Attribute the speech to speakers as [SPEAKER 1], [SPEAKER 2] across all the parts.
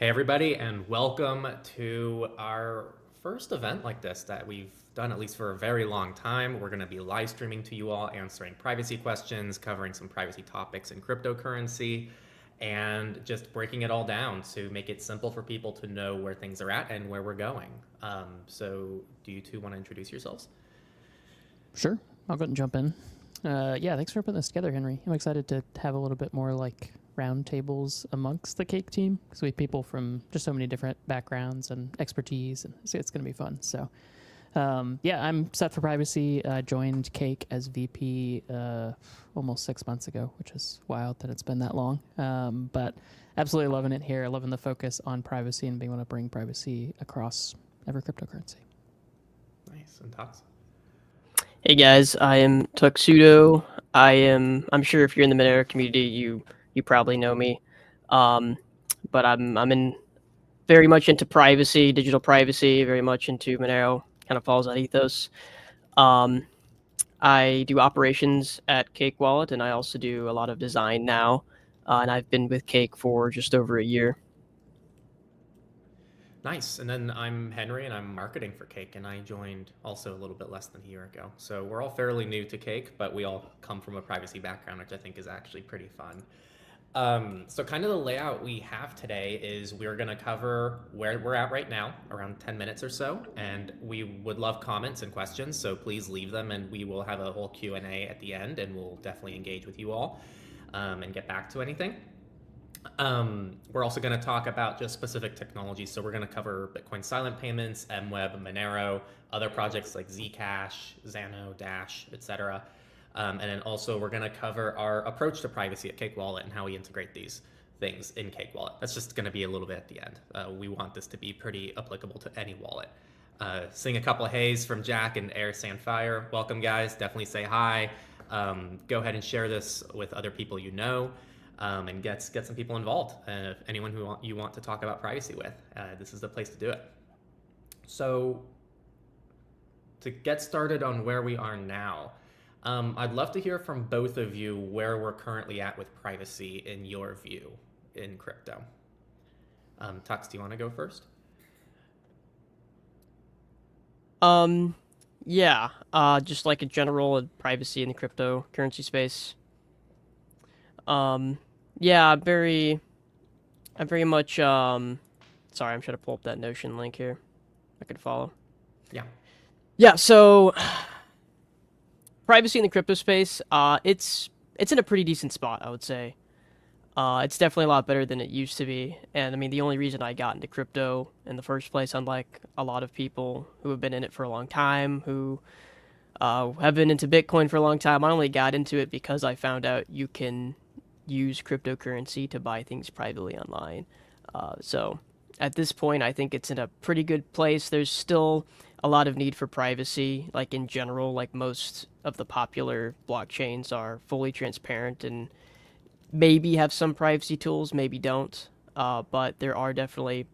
[SPEAKER 1] Hey, everybody, and welcome to our first event like this that we've done at least for a very long time. We're going to be live streaming to you all, answering privacy questions, covering some privacy topics in cryptocurrency, and just breaking it all down to make it simple for people to know where things are at and where we're going. So, do you two want to introduce yourselves?
[SPEAKER 2] Sure, I'll go ahead and jump in. Yeah, thanks for putting this together, Henry. I'm excited to have a little bit more like roundtables amongst the cake team because we have people from just so many different backgrounds and expertise, and it's going to be fun. So, yeah, I'm Seth for Privacy. I joined Cake as VP almost 6 months ago, which is wild that it's been that long. But absolutely loving it here, loving the focus on privacy and being able to bring privacy across every cryptocurrency.
[SPEAKER 1] Nice. And Tox?
[SPEAKER 3] Hey guys, I am Tuxedo. I'm sure if you're in the Monero community, you probably know me. But I'm in very much into privacy, digital privacy, very much into Monero, kind of follows that ethos. I do operations at Cake Wallet, and I also do a lot of design now. And I've been with Cake for just over a year.
[SPEAKER 1] Nice. And then I'm Henry, and I'm marketing for Cake, and I joined also a little bit less than a year ago. So we're all fairly new to Cake, but we all come from a privacy background, which I think is actually pretty fun. So kind of the layout we have today is we're going to cover where we're at right now, around 10 minutes or so, and we would love comments and questions, so please leave them, and we will have a whole Q&A at the end, and we'll definitely engage with you all and get back to anything. We're also going to talk about just specific technologies. So we're going to cover Bitcoin silent payments, MWEB, Monero, other projects like Zcash, Xano, Dash, etc. And then also we're going to cover our approach to privacy at Cake Wallet and how we integrate these things in Cake Wallet. That's just going to be a little bit at the end. We want this to be pretty applicable to any wallet. Seeing a couple of hays from Jack and Air Sandfire. Welcome, guys. Definitely say hi. Go ahead and share this with other people you know. And get some people involved. If anyone who you want to talk about privacy with, this is the place to do it. So to get started on where we are now, I'd love to hear from both of you where we're currently at with privacy in your view in crypto. Tux, do you want to go first?
[SPEAKER 3] Yeah, just like a general privacy in the cryptocurrency space. Yeah, I'm very much, sorry, I'm trying to pull up that Notion link here. I could follow. Yeah, so privacy in the crypto space, it's in a pretty decent spot, I would say. It's definitely a lot better than it used to be. And I mean, the only reason I got into crypto in the first place, unlike a lot of people who have been in it for a long time, who have been into Bitcoin for a long time, I only got into it because I found out you can use cryptocurrency to buy things privately online. So at this point, I think it's in a pretty good place. There's still a lot of need for privacy, like in general, like most of the popular blockchains are fully transparent and maybe have some privacy tools, maybe don't. But there are definitely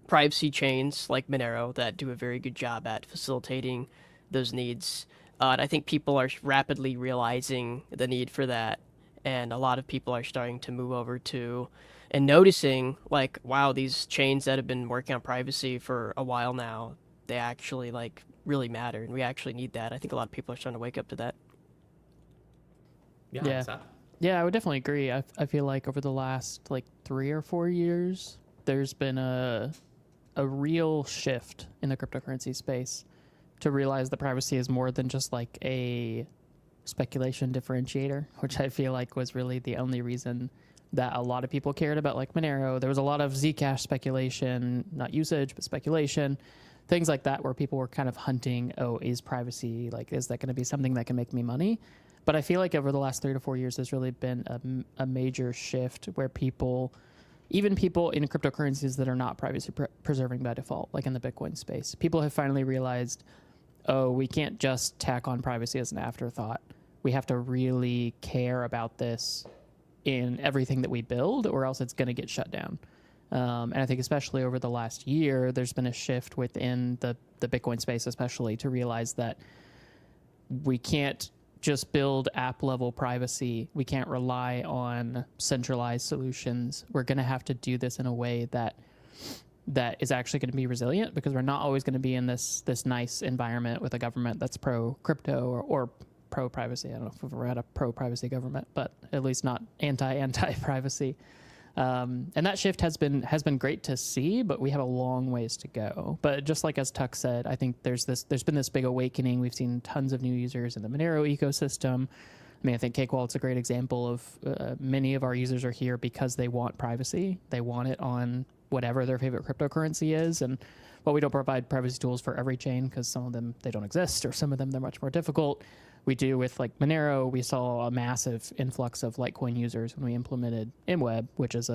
[SPEAKER 3] privacy chains like Monero that do a very good job at facilitating those needs. And I think people are rapidly realizing the need for that. And a lot of people are starting to move over to and noticing, like, wow, these chains that have been working on privacy for a while now, they actually, like, really matter. And we actually need that. I think a lot of people are starting to wake up to that.
[SPEAKER 2] Yeah, I would definitely agree. I feel like over the last, like, 3 or 4 years, there's been a real shift in the cryptocurrency space to realize that privacy is more than just, like, a speculation differentiator, which I feel like was really the only reason that a lot of people cared about, like Monero. There was a lot of Zcash speculation, not usage, but speculation, things like that, where people were kind of hunting, oh, is privacy, like, is that going to be something that can make me money? But I feel like over the last 3 to 4 years, there's really been a major shift where people, even people in cryptocurrencies that are not privacy preserving by default, like in the Bitcoin space, people have finally realized, oh, we can't just tack on privacy as an afterthought. We have to really care about this in everything that we build, or else it's going to get shut down. And I think especially over the last year, there's been a shift within the Bitcoin space, especially to realize that we can't just build app level privacy. We can't rely on centralized solutions. We're going to have to do this in a way that is actually going to be resilient, because we're not always going to be in this nice environment with a government that's pro crypto or pro privacy. I don't know if we've ever had a pro privacy government, but at least not anti privacy. And that shift has been great to see, but we have a long ways to go. But just like as Tuck said, I think there's been this big awakening. We've seen tons of new users in the Monero ecosystem. I mean, I think Cake Wallet's a great example of many of our users are here because they want privacy. They want it on whatever their favorite cryptocurrency is. And while we don't provide privacy tools for every chain, because some of them, they don't exist, or some of them, they're much more difficult, we do with like Monero. We saw a massive influx of Litecoin users when we implemented MWEB, which is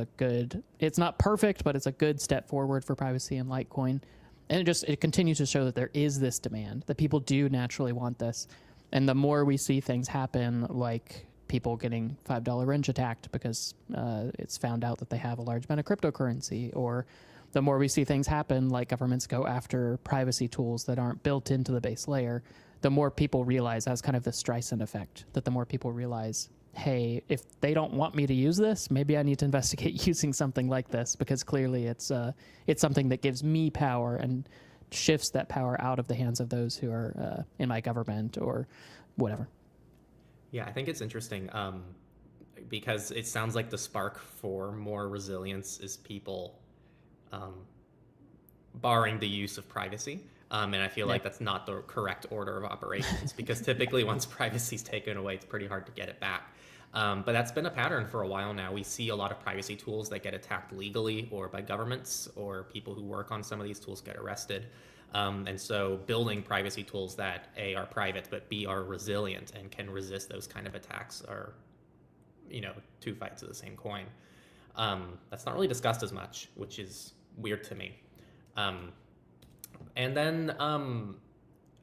[SPEAKER 2] it's not perfect, but it's a good step forward for privacy in Litecoin. And it continues to show that there is this demand, that people do naturally want this. And the more we see things happen, like people getting $5 wrench attacked because it's found out that they have a large amount of cryptocurrency, or the more we see things happen, like governments go after privacy tools that aren't built into the base layer, the more people realize, as kind of the Streisand effect, that the more people realize, hey, if they don't want me to use this, maybe I need to investigate using something like this, because clearly it's something that gives me power and shifts that power out of the hands of those who are in my government or whatever.
[SPEAKER 1] Yeah, I think it's interesting because it sounds like the spark for more resilience is people barring the use of privacy. And I feel like that's not the correct order of operations, because typically once privacy is taken away, it's pretty hard to get it back. But that's been a pattern for a while now. We see a lot of privacy tools that get attacked legally or by governments, or people who work on some of these tools get arrested. And so building privacy tools that A, are private, but B, are resilient and can resist those kind of attacks are, two sides of the same coin. That's not really discussed as much, which is weird to me. And then,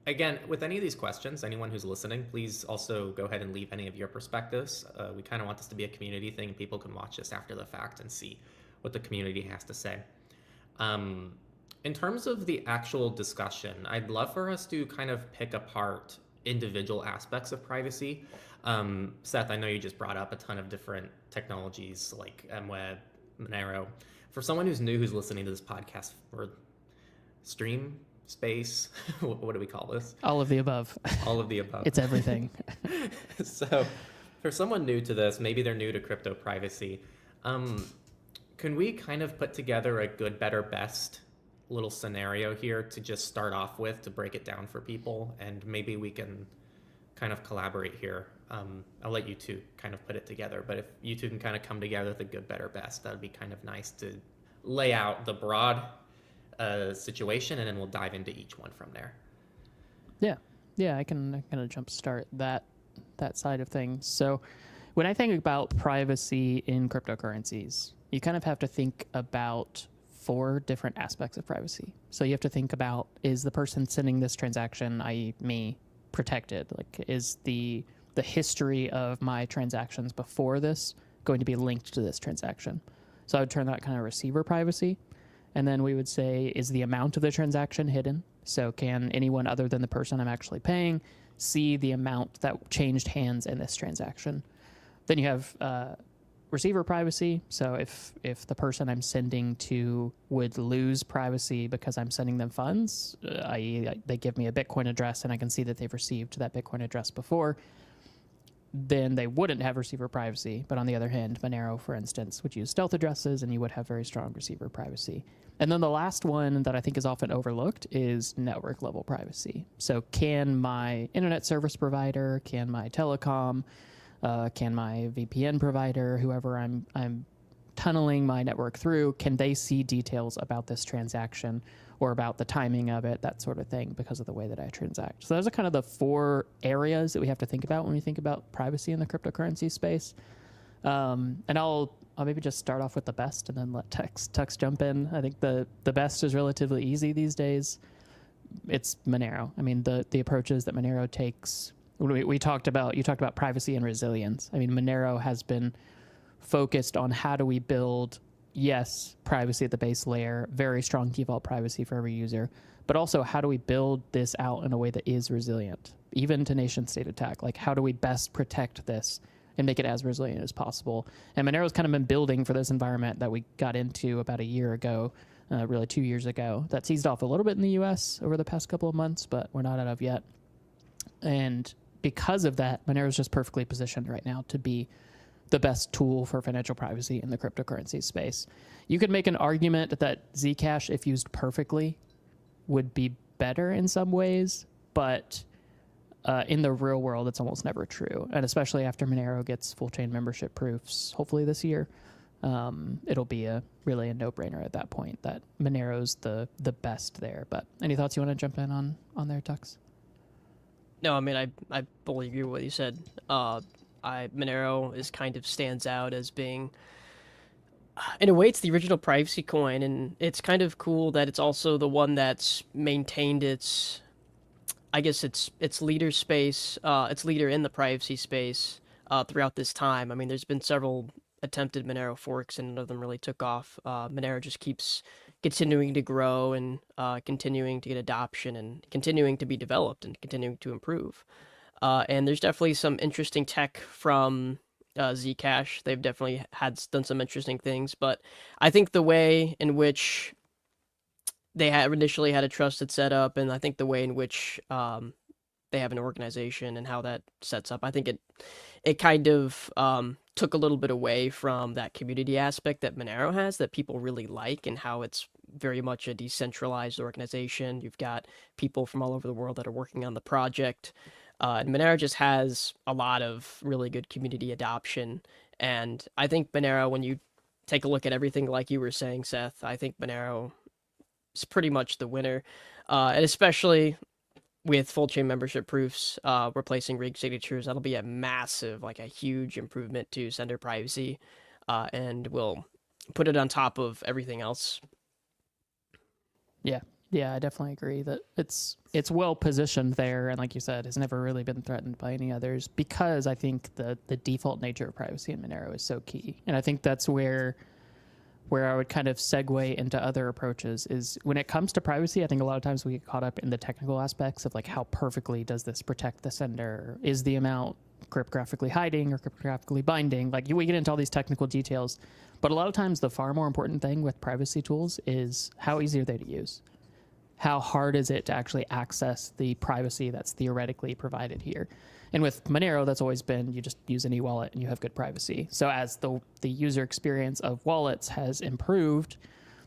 [SPEAKER 1] again, with any of these questions, anyone who's listening, please also go ahead and leave any of your perspectives. We kind of want this to be a community thing. People can watch this after the fact and see what the community has to say. In terms of the actual discussion, I'd love for us to kind of pick apart individual aspects of privacy. Seth, I know you just brought up a ton of different technologies like MWEB, Monero. For someone who's new, who's listening to this podcast, or stream, space, what do we call this?
[SPEAKER 2] All of the above.
[SPEAKER 1] All of the above.
[SPEAKER 2] It's everything.
[SPEAKER 1] So for someone new to this, maybe they're new to crypto privacy, can we kind of put together a good, better, best little scenario here to just start off with, to break it down for people? And maybe we can kind of collaborate here. I'll let you two kind of put it together, but if you two can kind of come together with a good, better, best, that would be kind of nice to lay out the broad situation, and then we'll dive into each one from there.
[SPEAKER 2] Yeah, I can kind of jumpstart that side of things. So when I think about privacy in cryptocurrencies, you kind of have to think about 4 different aspects of privacy. So you have to think about, is the person sending this transaction, i.e. me, protected? Like, is the history of my transactions before this going to be linked to this transaction? So I would turn that kind of receiver privacy. And then we would say, is the amount of the transaction hidden? So can anyone other than the person I'm actually paying see the amount that changed hands in this transaction? Then you have receiver privacy. So if the person I'm sending to would lose privacy because I'm sending them funds, i.e. they give me a Bitcoin address and I can see that they've received that Bitcoin address before, then they wouldn't have receiver privacy. But on the other hand, Monero, for instance, would use stealth addresses, and you would have very strong receiver privacy. And then the last one that I think is often overlooked is network level privacy. So can my internet service provider, can my telecom, can my VPN provider, whoever I'm tunneling my network through, can they see details about this transaction or about the timing of it, that sort of thing, because of the way that I transact? So those are kind of the 4 areas that we have to think about when we think about privacy in the cryptocurrency space. And I'll maybe just start off with the best and then let Tux jump in. I think the best is relatively easy these days. It's Monero. I mean, the approaches that Monero takes. You talked about privacy and resilience. I mean, Monero has been focused on how do we build, yes, privacy at the base layer, very strong default privacy for every user, but also how do we build this out in a way that is resilient? even to nation state attack. Like, how do we best protect this and make it as resilient as possible? And Monero's kind of been building for this environment that we got into about a year ago, really 2 years ago. That's eased off a little bit in the US over the past couple of months, but we're not out of yet. And because of that, Monero's just perfectly positioned right now to be the best tool for financial privacy in the cryptocurrency space. You could make an argument that Zcash, if used perfectly, would be better in some ways, but in the real world, it's almost never true. And especially after Monero gets full chain membership proofs, hopefully this year, it'll be really a no-brainer at that point that Monero's the best there. But any thoughts you want to jump in on there, Tux?
[SPEAKER 3] No, I mean, I fully agree with what you said. Monero is kind of stands out as being, in a way, it's the original privacy coin, and it's kind of cool that it's also the one that's maintained its, I guess its leader space, its leader in the privacy space throughout this time. I mean, there's been several attempted Monero forks, and none of them really took off. Monero just keeps continuing to grow and continuing to get adoption and continuing to be developed and continuing to improve. And there's definitely some interesting tech from Zcash. They've definitely done some interesting things, but I think the way in which they had initially had a trusted setup, and I think the way in which they have an organization and how that sets up, I think it kind of took a little bit away from that community aspect that Monero has that people really like, and how it's very much a decentralized organization. You've got people from all over the world that are working on the project. And Monero just has a lot of really good community adoption. And I think Monero, when you take a look at everything like you were saying, Seth, I think Monero is pretty much the winner. And especially with full chain membership proofs replacing rigged signatures, that'll be a massive, like a huge improvement to sender privacy, and will put it on top of everything else.
[SPEAKER 2] Yeah, I definitely agree that it's well positioned there, and like you said, has never really been threatened by any others, because I think the default nature of privacy in Monero is so key. And I think that's where I would kind of segue into other approaches is when it comes to privacy, I think a lot of times we get caught up in the technical aspects of like how perfectly does this protect the sender? Is the amount cryptographically hiding or cryptographically binding? Like we get into all these technical details, but a lot of times the far more important thing with privacy tools is how easy are they to use? How hard is it to actually access the privacy that's theoretically provided here? And with Monero, that's always been you just use an e-wallet and you have good privacy. So as the user experience of wallets has improved,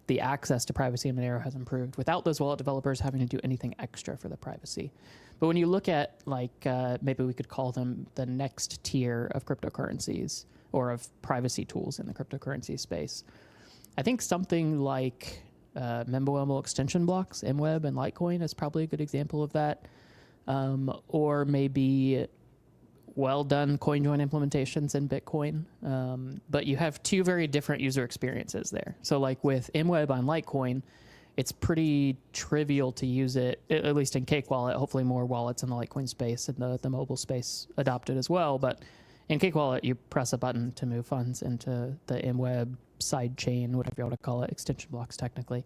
[SPEAKER 2] the access to privacy in Monero has improved without those wallet developers having to do anything extra for the privacy. But when you look at like maybe we could call them the next tier of cryptocurrencies or of privacy tools in the cryptocurrency space, I think something like MWEB extension blocks, MWEB and Litecoin is probably a good example of that. Or maybe well-done CoinJoin implementations in Bitcoin. But you have two very different user experiences there. So like with MWEB on Litecoin, it's pretty trivial to use it, at least in Cake Wallet. Hopefully more wallets in the Litecoin space and the mobile space adopt it as well. But in Cake Wallet, you press a button to move funds into the MWEB side chain, whatever you want to call it, extension blocks technically.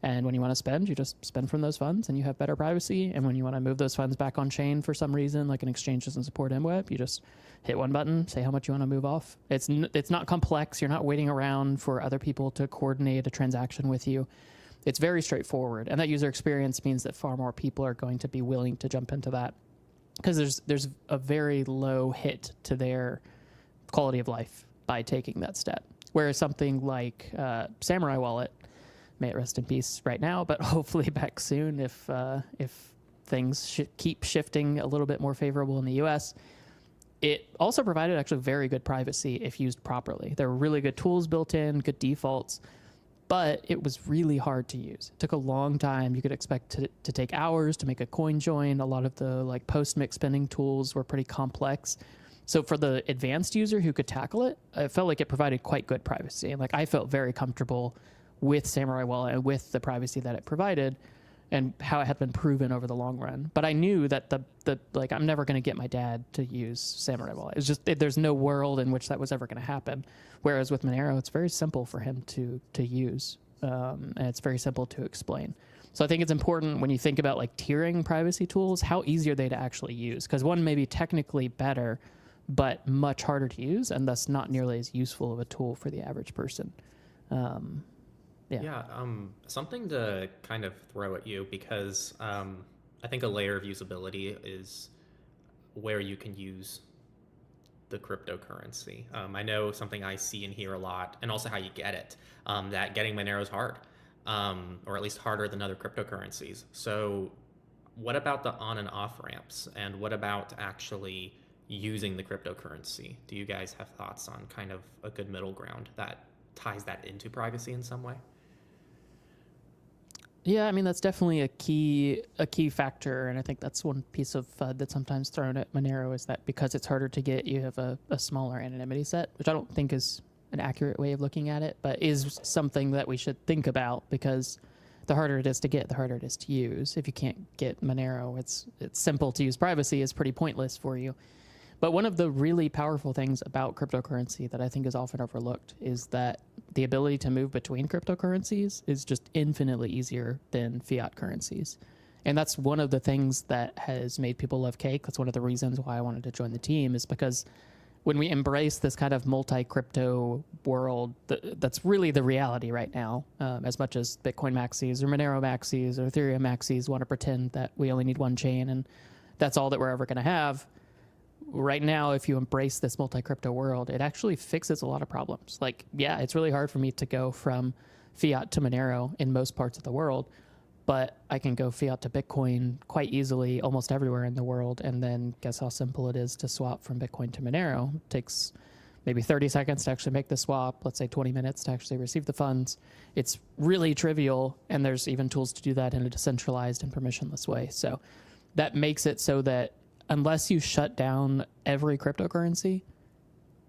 [SPEAKER 2] And when you want to spend, you just spend from those funds and you have better privacy. And when you want to move those funds back on chain for some reason, like an exchange doesn't support MWEB, you just hit one button, say how much you want to move off. It's not complex. You're not waiting around for other people to coordinate a transaction with you. It's very straightforward. And that user experience means that far more people are going to be willing to jump into that because there's a very low hit to their quality of life by taking that step. Whereas something like Samurai Wallet, may it rest in peace right now, but hopefully back soon if things keep shifting a little bit more favorable in the US. It also provided actually very good privacy if used properly. There were really good tools built in, good defaults, but it was really hard to use. It took a long time. You could expect it to take hours to make a coin join. A lot of the like post-mix spending tools were pretty complex. So for the advanced user who could tackle it, I felt like it provided quite good privacy. And like I felt very comfortable with Samurai Wallet and with the privacy that it provided and how it had been proven over the long run. But I knew that like I'm never going to get my dad to use Samurai Wallet. It's just there's no world in which that was ever going to happen. Whereas with Monero, it's very simple for him to use, and it's very simple to explain. So I think it's important when you think about like tiering privacy tools, how easy are they to actually use? Because one may be technically better, but much harder to use, and thus not nearly as useful of a tool for the average person.
[SPEAKER 1] Something to kind of throw at you, because I think a layer of usability is where you can use the cryptocurrency. I know something I see and hear a lot, and also how you get it, that getting Monero is hard, or at least harder than other cryptocurrencies. So what about the on and off ramps, and what about actually using the cryptocurrency? Do you guys have thoughts on kind of a good middle ground that ties that into privacy in some way?
[SPEAKER 2] Yeah, I mean, that's definitely a key factor, and I think that's one piece of FUD that's sometimes thrown at Monero, is that because it's harder to get, you have a smaller anonymity set, which I don't think is an accurate way of looking at it, but is something that we should think about, because the harder it is to get, the harder it is to use. If you can't get Monero, it's simple to use privacy is pretty pointless for you. But one of the really powerful things about cryptocurrency that I think is often overlooked is that the ability to move between cryptocurrencies is just infinitely easier than fiat currencies. And that's one of the things that has made people love Cake. That's one of the reasons why I wanted to join the team, is because when we embrace this kind of multi-crypto world, that's really the reality right now. As much as Bitcoin maxis or Monero maxis or Ethereum maxis want to pretend that we only need one chain and that's all that we're ever going to have, right now, if you embrace this multi-crypto world, it actually fixes a lot of problems. Like, yeah, it's really hard for me to go from fiat to Monero in most parts of the world, but I can go fiat to Bitcoin quite easily almost everywhere in the world. And then guess how simple it is to swap from Bitcoin to Monero. It takes maybe 30 seconds to actually make the swap, let's say 20 minutes to actually receive the funds. It's really trivial, and there's even tools to do that in a decentralized and permissionless way. So that makes it so that unless you shut down every cryptocurrency,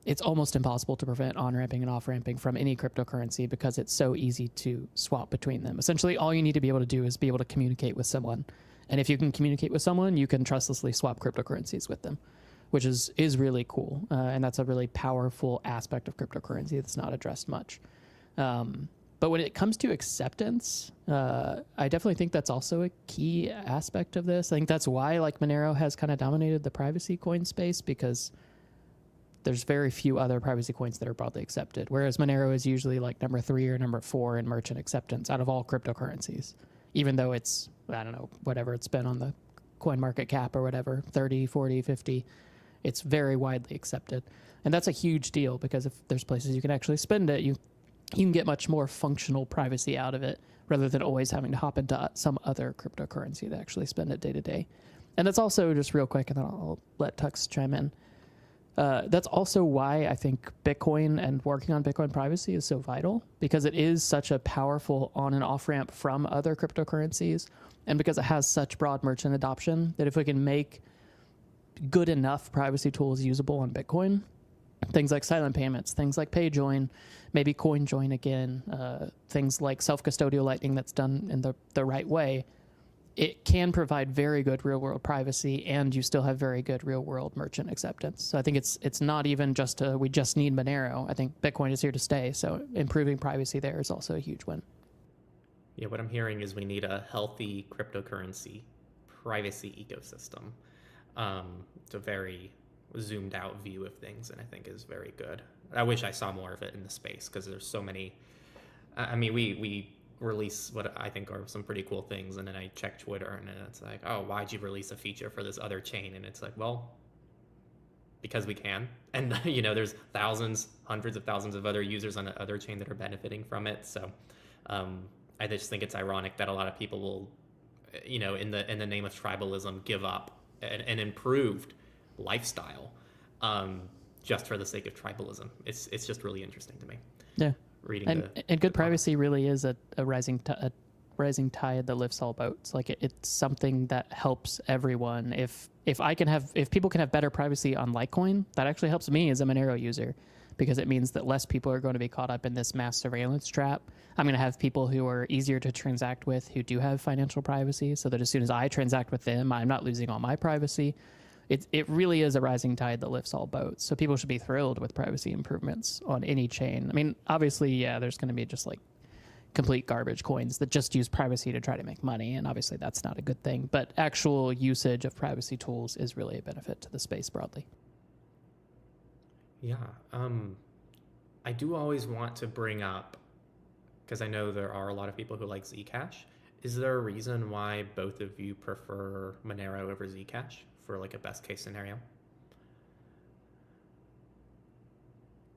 [SPEAKER 2] it's almost impossible to prevent on-ramping and off-ramping from any cryptocurrency, because it's so easy to swap between them. Essentially, all you need to be able to do is be able to communicate with someone. And if you can communicate with someone, you can trustlessly swap cryptocurrencies with them, which is really cool. And that's a really powerful aspect of cryptocurrency that's not addressed much. But when it comes to acceptance, I definitely think that's also a key aspect of this. I think that's why like Monero has kind of dominated the privacy coin space, because there's very few other privacy coins that are broadly accepted. Whereas Monero is usually like number 3 or number 4 in merchant acceptance out of all cryptocurrencies, even though it's, I don't know, whatever it's been on the coin market cap or whatever, 30, 40, 50, it's very widely accepted. And that's a huge deal, because if there's places you can actually spend it, you can get much more functional privacy out of it, rather than always having to hop into some other cryptocurrency to actually spend it day to day. And that's also, just real quick, and then I'll let Tux chime in. That's also why I think Bitcoin and working on Bitcoin privacy is so vital, because it is such a powerful on and off ramp from other cryptocurrencies, and because it has such broad merchant adoption, that if we can make good enough privacy tools usable on Bitcoin, things like silent payments, things like PayJoin, maybe CoinJoin again, things like self-custodial Lightning that's done in the right way, it can provide very good real-world privacy, and you still have very good real-world merchant acceptance. So I think it's not even just we just need Monero. I think Bitcoin is here to stay, so improving privacy there is also a huge win.
[SPEAKER 1] Yeah, what I'm hearing is we need a healthy cryptocurrency privacy ecosystem. It's a very zoomed out view of things, and I think is very good. I wish I saw more of it in the space, because there's so many. I mean, we release what I think are some pretty cool things, and then I check Twitter, and then it's like, oh, why'd you release a feature for this other chain? And it's like, well, because we can. And you know, there's thousands, hundreds of thousands of other users on the other chain that are benefiting from it. So I just think it's ironic that a lot of people will, you know, in the name of tribalism, give up an improved lifestyle just for the sake of tribalism. It's just really interesting to me.
[SPEAKER 2] Yeah. And good privacy really is a rising tide that lifts all boats. Like it's something that helps everyone. If people can have better privacy on Litecoin, that actually helps me as a Monero user, because it means that less people are going to be caught up in this mass surveillance trap. I'm going to have people who are easier to transact with, who do have financial privacy, so that as soon as I transact with them, I'm not losing all my privacy. It really is a rising tide that lifts all boats. So people should be thrilled with privacy improvements on any chain. I mean, obviously, yeah, there's going to be just like complete garbage coins that just use privacy to try to make money. And obviously that's not a good thing, but actual usage of privacy tools is really a benefit to the space broadly.
[SPEAKER 1] Yeah. I do always want to bring up, because I know there are a lot of people who like Zcash. Is there a reason why both of you prefer Monero over Zcash for like a best case scenario?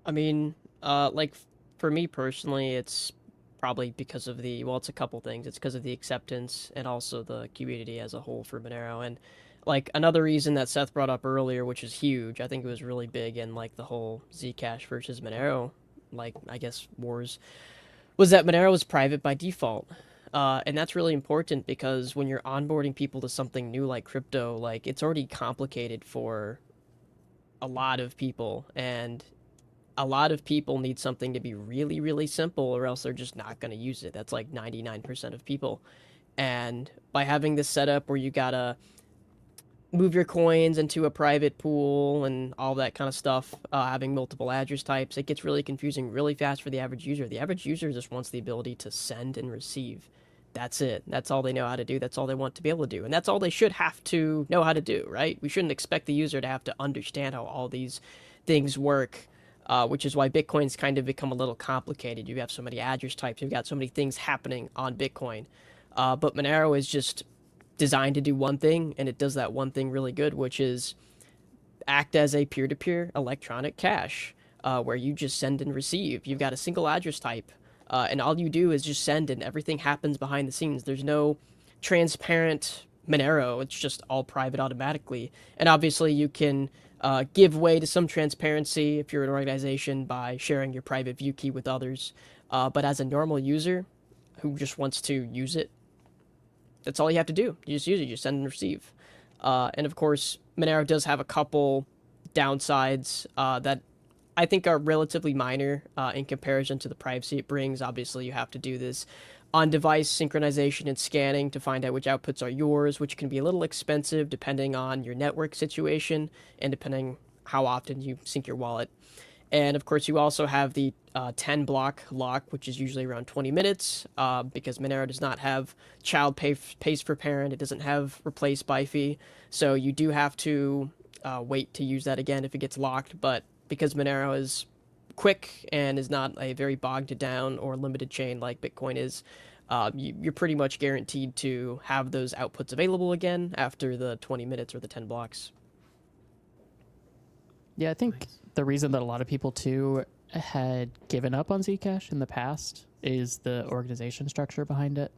[SPEAKER 3] I mean, like for me personally, it's probably because of it's a couple things. It's because of the acceptance and also the community as a whole for Monero. And like another reason that Seth brought up earlier, which is huge, I think it was really big in like the whole Zcash versus Monero, like I guess wars, was that Monero was private by default. And that's really important because when you're onboarding people to something new like crypto, like it's already complicated for a lot of people, and a lot of people need something to be really, really simple, or else they're just not going to use it. That's like 99% of people. And by having this setup where you gotta move your coins into a private pool and all that kind of stuff, having multiple address types, it gets really confusing really fast for the average user. The average user just wants the ability to send and receive. That's it. That's all they know how to do. That's all they want to be able to do. And that's all they should have to know how to do, right? We shouldn't expect the user to have to understand how all these things work, which is why Bitcoin's kind of become a little complicated. You have so many address types. You've got so many things happening on Bitcoin. But Monero is just designed to do one thing, and it does that one thing really good, which is act as a peer-to-peer electronic cash, where you just send and receive. You've got a single address type, and all you do is just send, and everything happens behind the scenes. There's no transparent Monero. It's just all private automatically. And obviously you can give way to some transparency if you're an organization by sharing your private view key with others. But as a normal user who just wants to use it, that's all you have to do. You just use it. You send and receive. And of course, Monero does have a couple downsides that I think are relatively minor in comparison to the privacy it brings. Obviously, you have to do this on-device synchronization and scanning to find out which outputs are yours, which can be a little expensive depending on your network situation and depending how often you sync your wallet. And of course, you also have the 10-block lock, which is usually around 20 minutes, because Monero does not have child pays for parent. It doesn't have replace by fee. So you do have to wait to use that again if it gets locked. But because Monero is quick and is not a very bogged down or limited chain like Bitcoin is, you're pretty much guaranteed to have those outputs available again after the 20 minutes or the 10 blocks.
[SPEAKER 2] Yeah, I think the reason that a lot of people too had given up on Zcash in the past is the organization structure behind it.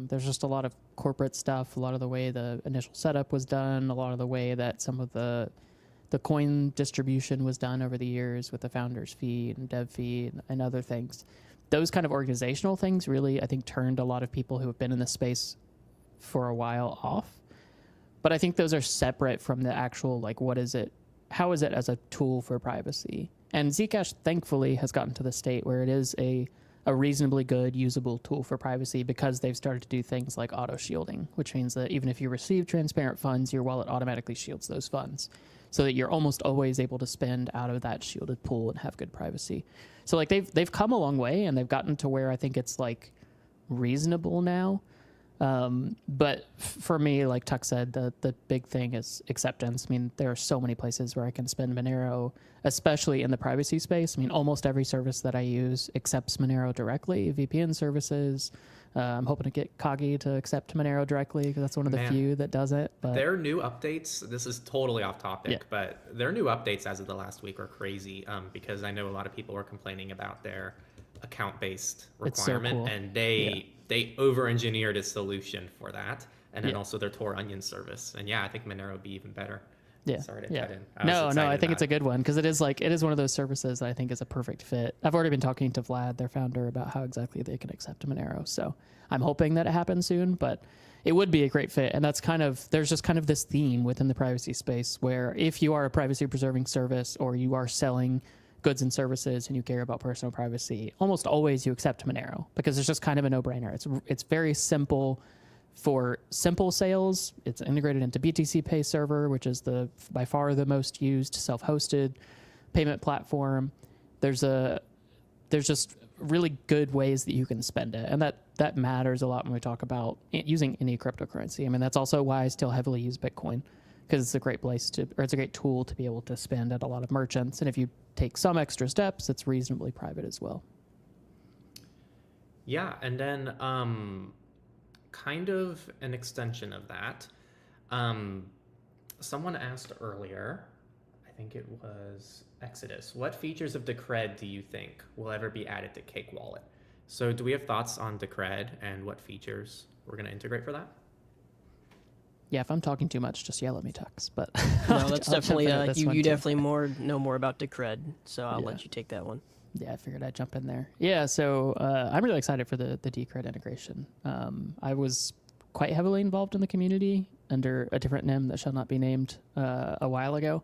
[SPEAKER 2] There's just a lot of corporate stuff, a lot of the way the initial setup was done, a lot of the way that some of the coin distribution was done over the years with the founder's fee and dev fee and other things. Those kind of organizational things really, I think, turned a lot of people who have been in this space for a while off. But I think those are separate from the actual, like, how is it as a tool for privacy? And Zcash, thankfully, has gotten to the state where it is a reasonably good, usable tool for privacy because they've started to do things like auto-shielding, which means that even if you receive transparent funds, your wallet automatically shields those funds so that you're almost always able to spend out of that shielded pool and have good privacy. So like they've come a long way, and they've gotten to where I think it's like reasonable now. But for me, like Tuck said, the big thing is acceptance. I mean, there are so many places where I can spend Monero, especially in the privacy space. I mean, almost every service that I use accepts Monero directly, VPN services. I'm hoping to get Kagi to accept Monero directly because that's one of the few that does it. But
[SPEAKER 1] their new updates, this is totally off topic, but their new updates as of the last week are crazy because I know a lot of people were complaining about their account-based requirement,
[SPEAKER 2] so cool.
[SPEAKER 1] And they over-engineered a solution for that, and then also their Tor Onion service. And I think Monero would be even better.
[SPEAKER 2] Yeah.
[SPEAKER 1] Sorry to cut in.
[SPEAKER 2] No, I think it's a good one because it is one of those services that I think is a perfect fit. I've already been talking to Vlad, their founder, about how exactly they can accept Monero. So I'm hoping that it happens soon, but it would be a great fit. And there's just kind of this theme within the privacy space where if you are a privacy preserving service or you are selling goods and services and you care about personal privacy, almost always you accept Monero because it's just kind of a no-brainer. It's very simple. For simple sales, it's integrated into BTC Pay Server, which is by far the most used self-hosted payment platform. There's just really good ways that you can spend it. And that matters a lot when we talk about using any cryptocurrency. I mean, that's also why I still heavily use Bitcoin, because it's a great it's a great tool to be able to spend at a lot of merchants. And if you take some extra steps, it's reasonably private as well.
[SPEAKER 1] Yeah, and then kind of an extension of that, someone asked earlier, I think it was Exodus, what features of Decred do you think will ever be added to Cake Wallet? So do we have thoughts on Decred and what features we're going to integrate for that?
[SPEAKER 2] Yeah, if I'm talking too much, just yell at me, Tux. But
[SPEAKER 3] no, that's definitely you definitely know more about Decred, so I'll let you take that one.
[SPEAKER 2] Yeah, I figured I'd jump in there. Yeah, so I'm really excited for the Decred integration. I was quite heavily involved in the community under a different NIM that shall not be named a while ago.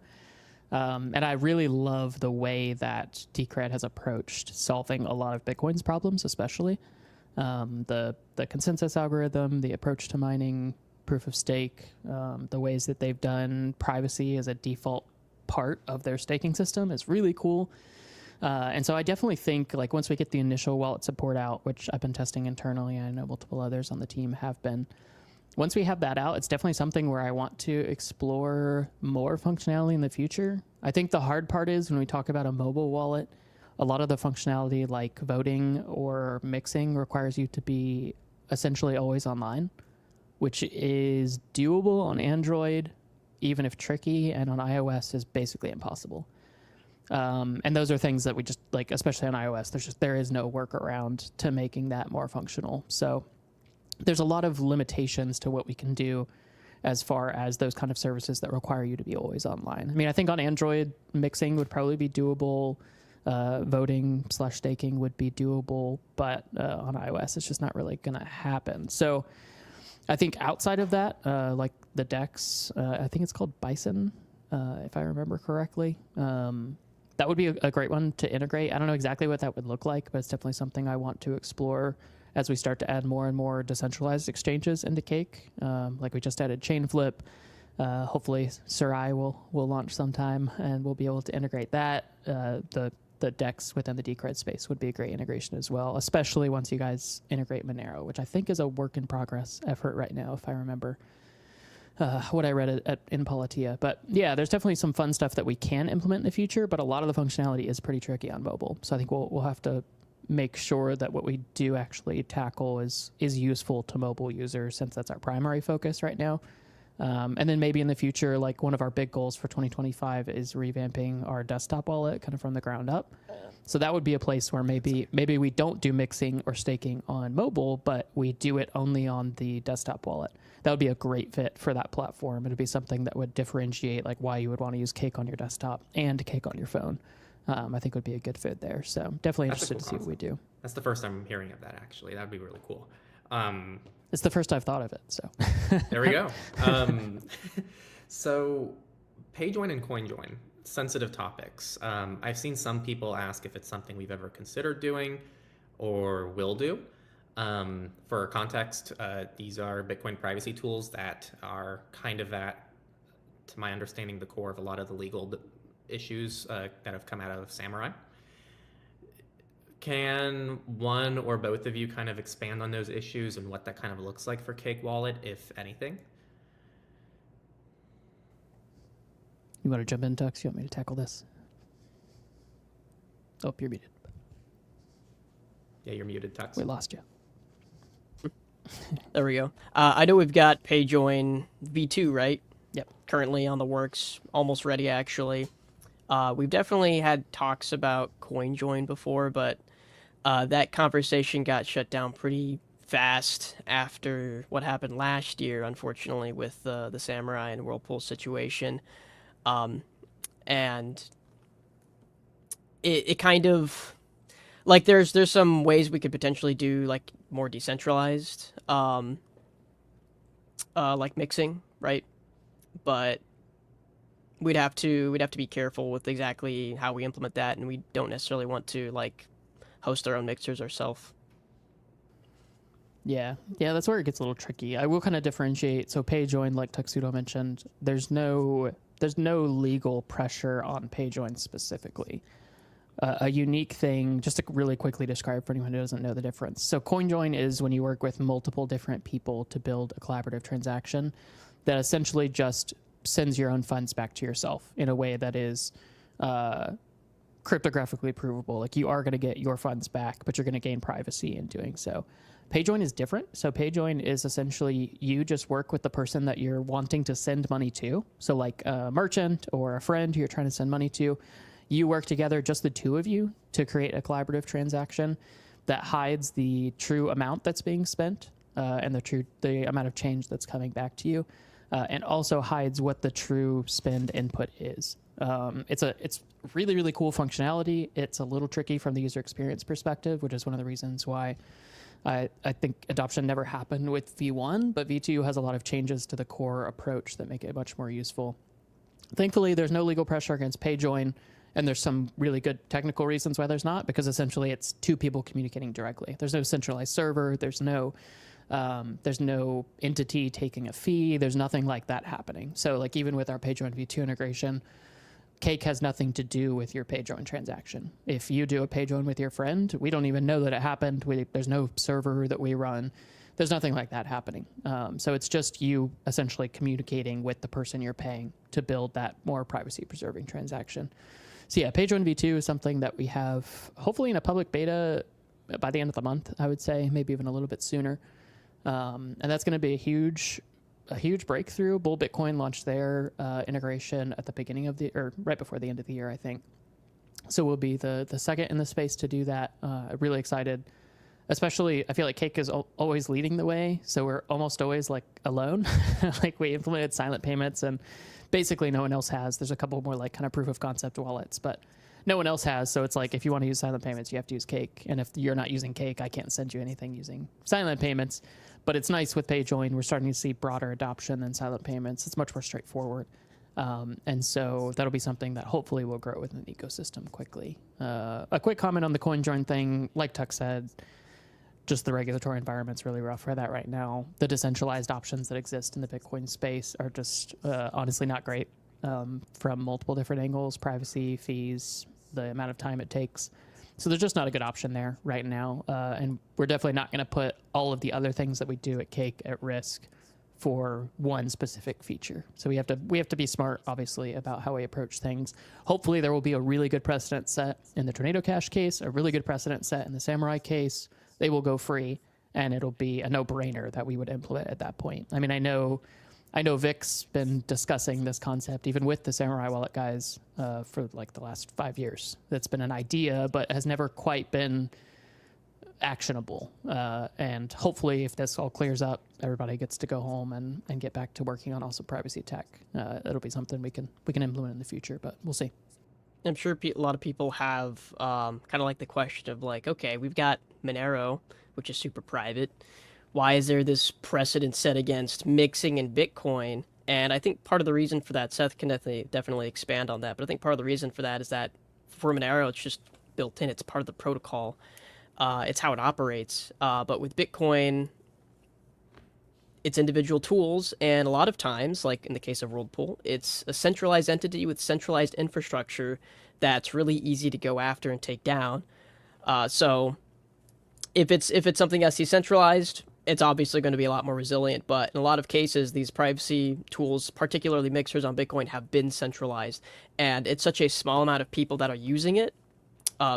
[SPEAKER 2] And I really love the way that Decred has approached solving a lot of Bitcoin's problems, especially the consensus algorithm, the approach to mining, proof of stake, the ways that they've done privacy as a default part of their staking system is really cool. And so I definitely think, like, once we get the initial wallet support out, which I've been testing internally, and I know multiple others on the team have been, once we have that out, it's definitely something where I want to explore more functionality in the future. I think the hard part is when we talk about a mobile wallet, a lot of the functionality like voting or mixing requires you to be essentially always online, which is doable on Android, even if tricky, and on iOS is basically impossible. And those are things that we just, like, especially on iOS, there is no workaround to making that more functional. So there's a lot of limitations to what we can do as far as those kind of services that require you to be always online. I mean, I think on Android, mixing would probably be doable. Voting/staking would be doable, but on iOS, it's just not really going to happen. So I think outside of that, like the DEX, I think it's called Bison, if I remember correctly. That would be a great one to integrate. I don't know exactly what that would look like, but it's definitely something I want to explore as we start to add more and more decentralized exchanges into Cake. Like we just added Chainflip. Hopefully Sarai will launch sometime, and we'll be able to integrate that. The DEX within the Decred space would be a great integration as well, especially once you guys integrate Monero, which I think is a work in progress effort right now, if I remember what I read in Politia. But yeah, there's definitely some fun stuff that we can implement in the future, but a lot of the functionality is pretty tricky on mobile. So I think we'll have to make sure that what we do actually tackle is useful to mobile users, since that's our primary focus right now. And then maybe in the future, like one of our big goals for 2025 is revamping our desktop wallet kind of from the ground up. So that would be a place where maybe we don't do mixing or staking on mobile, but we do it only on the desktop wallet. That would be a great fit for that platform. It would be something that would differentiate like why you would want to use Cake on your desktop and Cake on your phone. I think would be a good fit there. So definitely interested to see what we do. That's
[SPEAKER 1] the first I'm hearing of that, actually. That'd be really cool.
[SPEAKER 2] It's the first I've thought of it. So
[SPEAKER 1] there we go. So pay join and coin join, sensitive topics. I've seen some people ask if it's something we've ever considered doing or will do. For context, these are Bitcoin privacy tools that are kind of at, to my understanding, the core of a lot of the legal issues that have come out of Samurai. Can one or both of you kind of expand on those issues and what that kind of looks like for Cake Wallet, if anything?
[SPEAKER 2] You want to jump in, Tux? You want me to tackle this? Oh, you're muted.
[SPEAKER 1] Yeah, you're muted, Tux.
[SPEAKER 2] We lost you.
[SPEAKER 3] There we go. I know we've got PayJoin V2, right?
[SPEAKER 2] Yep.
[SPEAKER 3] Currently on the works, almost ready, actually. We've definitely had talks about CoinJoin before, but that conversation got shut down pretty fast after what happened last year, unfortunately, with the Samurai and Whirlpool situation. And it kind of, like, there's some ways we could potentially do, like, more decentralized, like mixing, right? But we'd have to be careful with exactly how we implement that, and we don't necessarily want to, like, host our own mixers ourselves.
[SPEAKER 2] Yeah, that's where it gets a little tricky. I will kind of differentiate. So PayJoin, like Tuxedo mentioned, there's no legal pressure on PayJoin specifically. a unique thing, just to really quickly describe for anyone who doesn't know the difference. So CoinJoin is when you work with multiple different people to build a collaborative transaction that essentially just sends your own funds back to yourself in a way that is cryptographically provable. Like you are going to get your funds back, but you're going to gain privacy in doing so. PayJoin is different. So PayJoin is essentially you just work with the person that you're wanting to send money to. So like a merchant or a friend who you're trying to send money to, you work together, just the two of you, to create a collaborative transaction that hides the true amount that's being spent and the amount of change that's coming back to you, and also hides what the true spend input is. It's really, really cool functionality. It's a little tricky from the user experience perspective, which is one of the reasons why I think adoption never happened with V1, but V2 has a lot of changes to the core approach that make it much more useful. Thankfully, there's no legal pressure against PayJoin, and there's some really good technical reasons why there's not, because essentially it's two people communicating directly. There's no centralized server. There's no entity taking a fee. There's nothing like that happening. So like even with our PayJoin V2 integration, Cake has nothing to do with your PayJoin transaction. If you do a PayJoin with your friend, we don't even know that it happened. There's no server that we run. There's nothing like that happening. So it's just you essentially communicating with the person you're paying to build that more privacy-preserving transaction. So yeah, PayJoin V2 is something that we have hopefully in a public beta by the end of the month, I would say, maybe even a little bit sooner. And that's going to be a huge breakthrough. Bull Bitcoin launched their integration at the beginning of right before the end of the year, I think. So we'll be the second in the space to do that. Really excited. Especially, I feel like Cake is always leading the way, so we're almost always like alone. Like we implemented silent payments, and basically no one else has. There's a couple more like kind of proof of concept wallets, but no one else has. So it's like if you want to use silent payments, you have to use Cake, and if you're not using Cake, I can't send you anything using silent payments. But it's nice with PayJoin. We're starting to see broader adoption than silent payments. It's much more straightforward. And so that'll be something that hopefully will grow within the ecosystem quickly. A quick comment on the CoinJoin thing. Like Tuck said, just the regulatory environment's really rough for that right now. The decentralized options that exist in the Bitcoin space are just honestly not great from multiple different angles: privacy, fees, the amount of time it takes. So there's just not a good option there right now. And we're definitely not going to put all of the other things that we do at Cake at risk for one specific feature. So we have to be smart, obviously, about how we approach things. Hopefully there will be a really good precedent set in the Tornado Cash case, a really good precedent set in the Samurai case. They will go free, and it'll be a no-brainer that we would implement at that point. I mean, I know Vic's been discussing this concept even with the Samurai Wallet guys for like the last 5 years. That's been an idea, but has never quite been actionable. And hopefully, if this all clears up, everybody gets to go home and get back to working on awesome privacy tech. It'll be something we can implement in the future, but we'll see.
[SPEAKER 3] I'm sure a lot of people have kind of like the question of like, okay, we've got Monero, which is super private. Why is there this precedent set against mixing in Bitcoin? And I think part of the reason for that, Seth can definitely expand on that, but I think part of the reason for that is that for Monero, it's just built in. It's part of the protocol. It's how it operates. But with Bitcoin, it's individual tools, and a lot of times, like in the case of Whirlpool, it's a centralized entity with centralized infrastructure that's really easy to go after and take down. So if it's something that's decentralized, it's obviously going to be a lot more resilient. But in a lot of cases, these privacy tools, particularly mixers on Bitcoin, have been centralized, and it's such a small amount of people that are using it.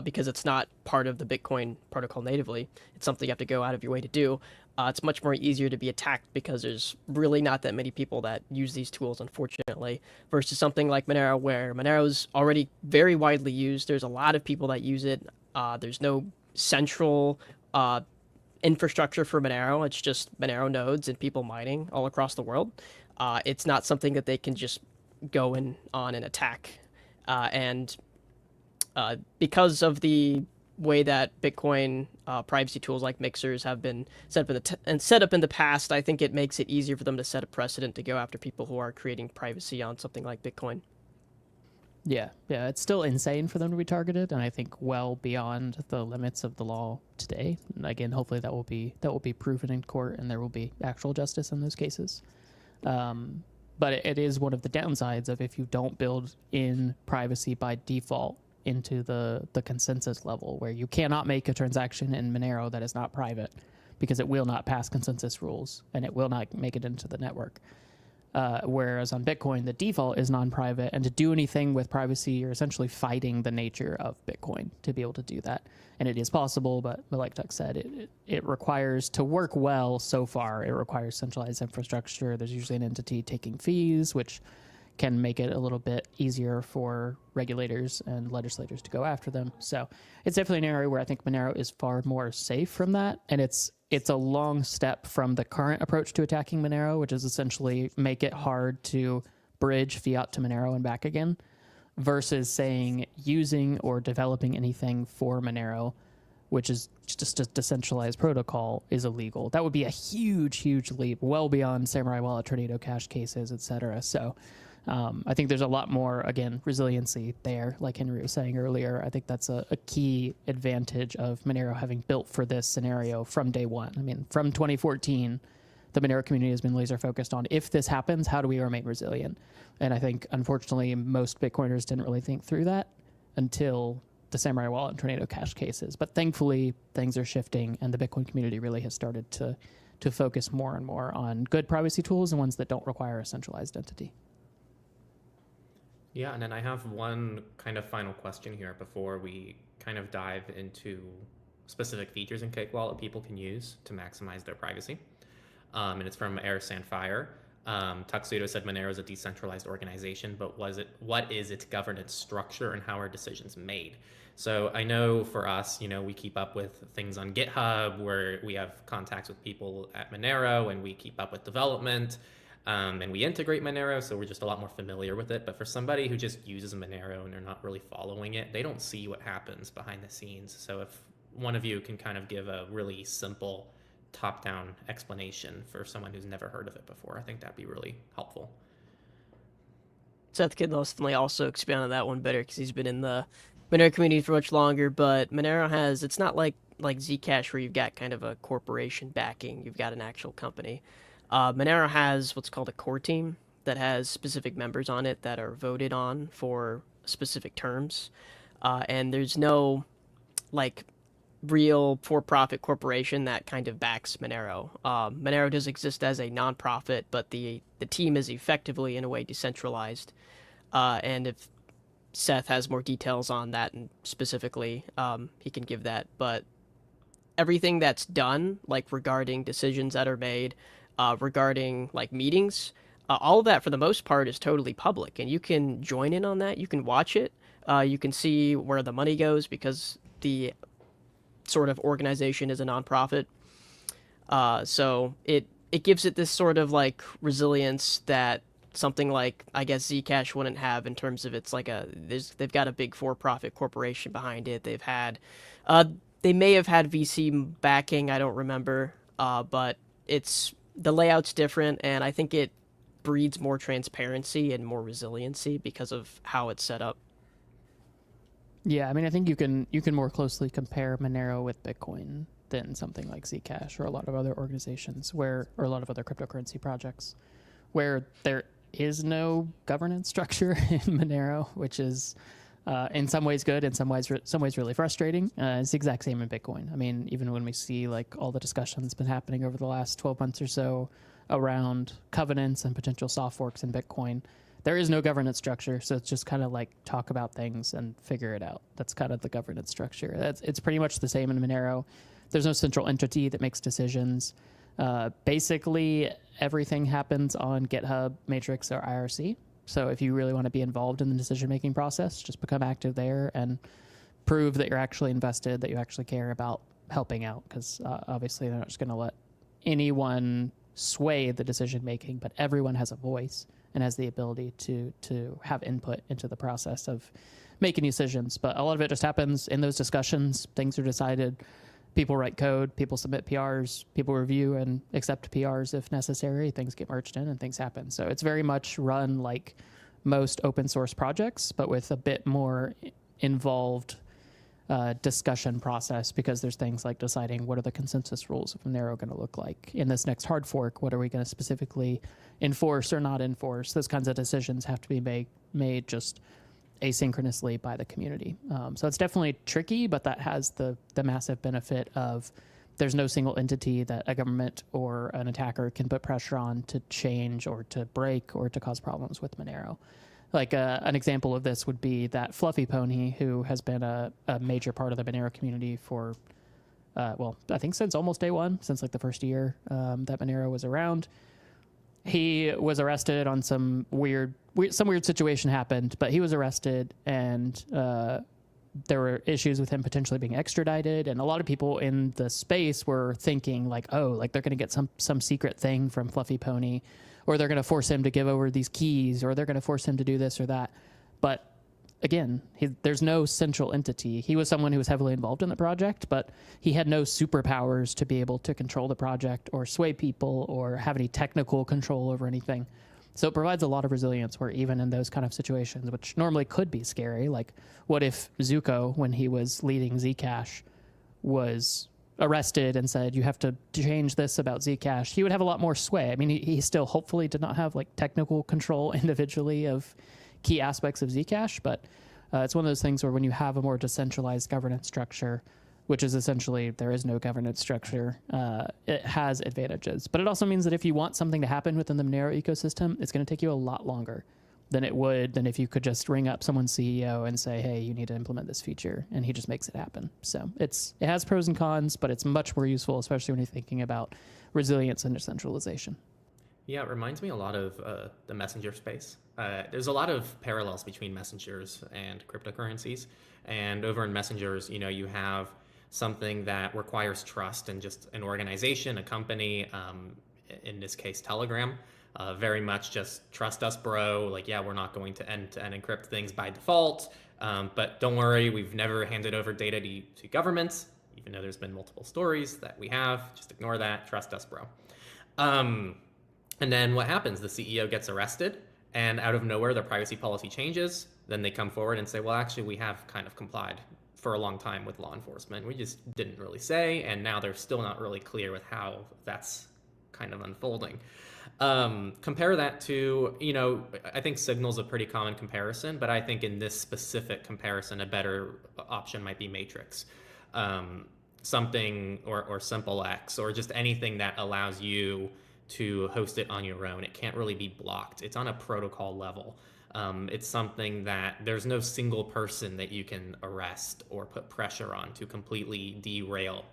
[SPEAKER 3] Because it's not part of the Bitcoin protocol natively. It's something you have to go out of your way to do. It's much more easier to be attacked because there's really not that many people that use these tools, unfortunately, versus something like Monero, where Monero's already very widely used. There's a lot of people that use it. There's no central infrastructure for Monero. It's just Monero nodes and people mining all across the world. It's not something that they can just go on and attack. Because of the way that Bitcoin privacy tools like mixers have been set up in the past, I think it makes it easier for them to set a precedent to go after people who are creating privacy on something like Bitcoin.
[SPEAKER 2] Yeah, it's still insane for them to be targeted, and I think well beyond the limits of the law today. And again, hopefully that will be proven in court, and there will be actual justice in those cases. But it is one of the downsides of if you don't build in privacy by default into the consensus level, where you cannot make a transaction in Monero that is not private because it will not pass consensus rules and it will not make it into the network. Whereas on Bitcoin, the default is non-private, and to do anything with privacy, you're essentially fighting the nature of Bitcoin to be able to do that. And it is possible, but like Tuck said, it requires, to work well so far, it requires centralized infrastructure. There's usually an entity taking fees, which can make it a little bit easier for regulators and legislators to go after them. So it's definitely an area where I think Monero is far more safe from that. And it's a long step from the current approach to attacking Monero, which is essentially make it hard to bridge fiat to Monero and back again, versus saying using or developing anything for Monero, which is just a decentralized protocol, is illegal. That would be a huge, huge leap, well beyond Samurai Wallet, Tornado Cash cases, etc. So I think there's a lot more, again, resiliency there, like Henry was saying earlier. I think that's a key advantage of Monero having built for this scenario from day one. I mean, from 2014, the Monero community has been laser focused on, if this happens, how do we remain resilient? And I think, unfortunately, most Bitcoiners didn't really think through that until the Samurai Wallet and Tornado Cash cases. But thankfully, things are shifting, and the Bitcoin community really has started to focus more and more on good privacy tools and ones that don't require a centralized entity.
[SPEAKER 1] Yeah, and then I have one kind of final question here before we kind of dive into specific features in Cake Wallet people can use to maximize their privacy. And it's from Air Sandfire. Tuxedo said Monero is a decentralized organization, but what is its governance structure and how are decisions made? So I know for us, we keep up with things on GitHub where we have contacts with people at Monero and we keep up with development. And we integrate Monero, so we're just a lot more familiar with it. But for somebody who just uses Monero and they're not really following it, they don't see what happens behind the scenes. So if one of you can kind of give a really simple top-down explanation for someone who's never heard of it before, I think that'd be really helpful.
[SPEAKER 3] Seth can definitely also expand on that one better because he's been in the Monero community for much longer. But Monero it's not like Zcash where you've got kind of a corporation backing. You've got an actual company. Monero has what's called a core team that has specific members on it that are voted on for specific terms. And there's no real for-profit corporation that kind of backs Monero. Monero does exist as a non-profit, but the team is effectively, in a way, decentralized. And if Seth has more details on that and specifically, he can give that. But everything that's done, regarding decisions that are made, regarding meetings, all of that for the most part is totally public, and you can join in on that. You can watch it. You can see where the money goes because the sort of organization is a nonprofit. So it gives it this sort of resilience that something like, I guess, Zcash wouldn't have in terms of they've got a big for-profit corporation behind it. They may have had VC backing, I don't remember, but the layout's different, and I think it breeds more transparency and more resiliency because of how it's set up.
[SPEAKER 2] Yeah, I mean, I think you can more closely compare Monero with Bitcoin than something like Zcash or a lot of other organizations or a lot of other cryptocurrency projects where there is no governance structure in Monero, which is in some ways good, in some ways really frustrating. It's the exact same in Bitcoin. I mean, even when we see all the discussion that's been happening over the last 12 months or so around covenants and potential soft forks in Bitcoin, there is no governance structure. So it's just kind of talk about things and figure it out. That's kind of the governance structure. It's pretty much the same in Monero. There's no central entity that makes decisions. Basically, everything happens on GitHub, Matrix, or IRC. So if you really want to be involved in the decision-making process, just become active there and prove that you're actually invested, that you actually care about helping out, because obviously they're not just going to let anyone sway the decision-making, but everyone has a voice and has the ability to have input into the process of making decisions. But a lot of it just happens in those discussions. Things are decided. People write code, people submit PRs, people review and accept PRs if necessary. Things get merged in and things happen. So it's very much run like most open source projects, but with a bit more involved discussion process, because there's things like deciding what are the consensus rules of Monero going to look like in this next hard fork. What are we going to specifically enforce or not enforce? Those kinds of decisions have to be made just asynchronously by the community. So it's definitely tricky, but that has the massive benefit of there's no single entity that a government or an attacker can put pressure on to change or to break or to cause problems with Monero. Like an example of this would be that Fluffy Pony, who has been a major part of the Monero community for, well, I think since almost day one, since like the first year that Monero was around. He was arrested on some weird situation happened, but he was arrested, and there were issues with him potentially being extradited, and a lot of people in the space were thinking like, oh, like they're going to get some secret thing from Fluffy Pony, or they're going to force him to give over these keys, or they're going to force him to do this or that. But again, there's no central entity. He was someone who was heavily involved in the project, but he had no superpowers to be able to control the project or sway people or have any technical control over anything. So it provides a lot of resilience where even in those kind of situations, which normally could be scary, like what if Zuko, when he was leading Zcash, was arrested and said, you have to change this about Zcash, he would have a lot more sway. I mean, he still hopefully did not have like technical control individually of key aspects of Zcash, but it's one of those things where when you have a more decentralized governance structure, which is essentially there is no governance structure, it has advantages. But it also means that if you want something to happen within the Monero ecosystem, it's going to take you a lot longer than it would than if you could just ring up someone's CEO and say, hey, you need to implement this feature, and he just makes it happen. So it has pros and cons, but it's much more useful, especially when you're thinking about resilience and decentralization.
[SPEAKER 1] Yeah, it reminds me a lot of the messenger space. There's a lot of parallels between messengers and cryptocurrencies. And over in messengers, you have something that requires trust and just an organization, a company, in this case, Telegram, very much just trust us, bro. Like, yeah, we're not going to end-to-end encrypt things by default. But don't worry, we've never handed over data to governments, even though there's been multiple stories that we have. Just ignore that. Trust us, bro. And then what happens? The CEO gets arrested, and out of nowhere, their privacy policy changes. Then they come forward and say, well, actually, we have kind of complied for a long time with law enforcement. We just didn't really say, and now they're still not really clear with how that's kind of unfolding. Compare that to, I think Signal's a pretty common comparison, but I think in this specific comparison, a better option might be Matrix. Something or Simple X, or just anything that allows you to host it on your own. It can't really be blocked. It's on a protocol level. It's something that there's no single person that you can arrest or put pressure on to completely derail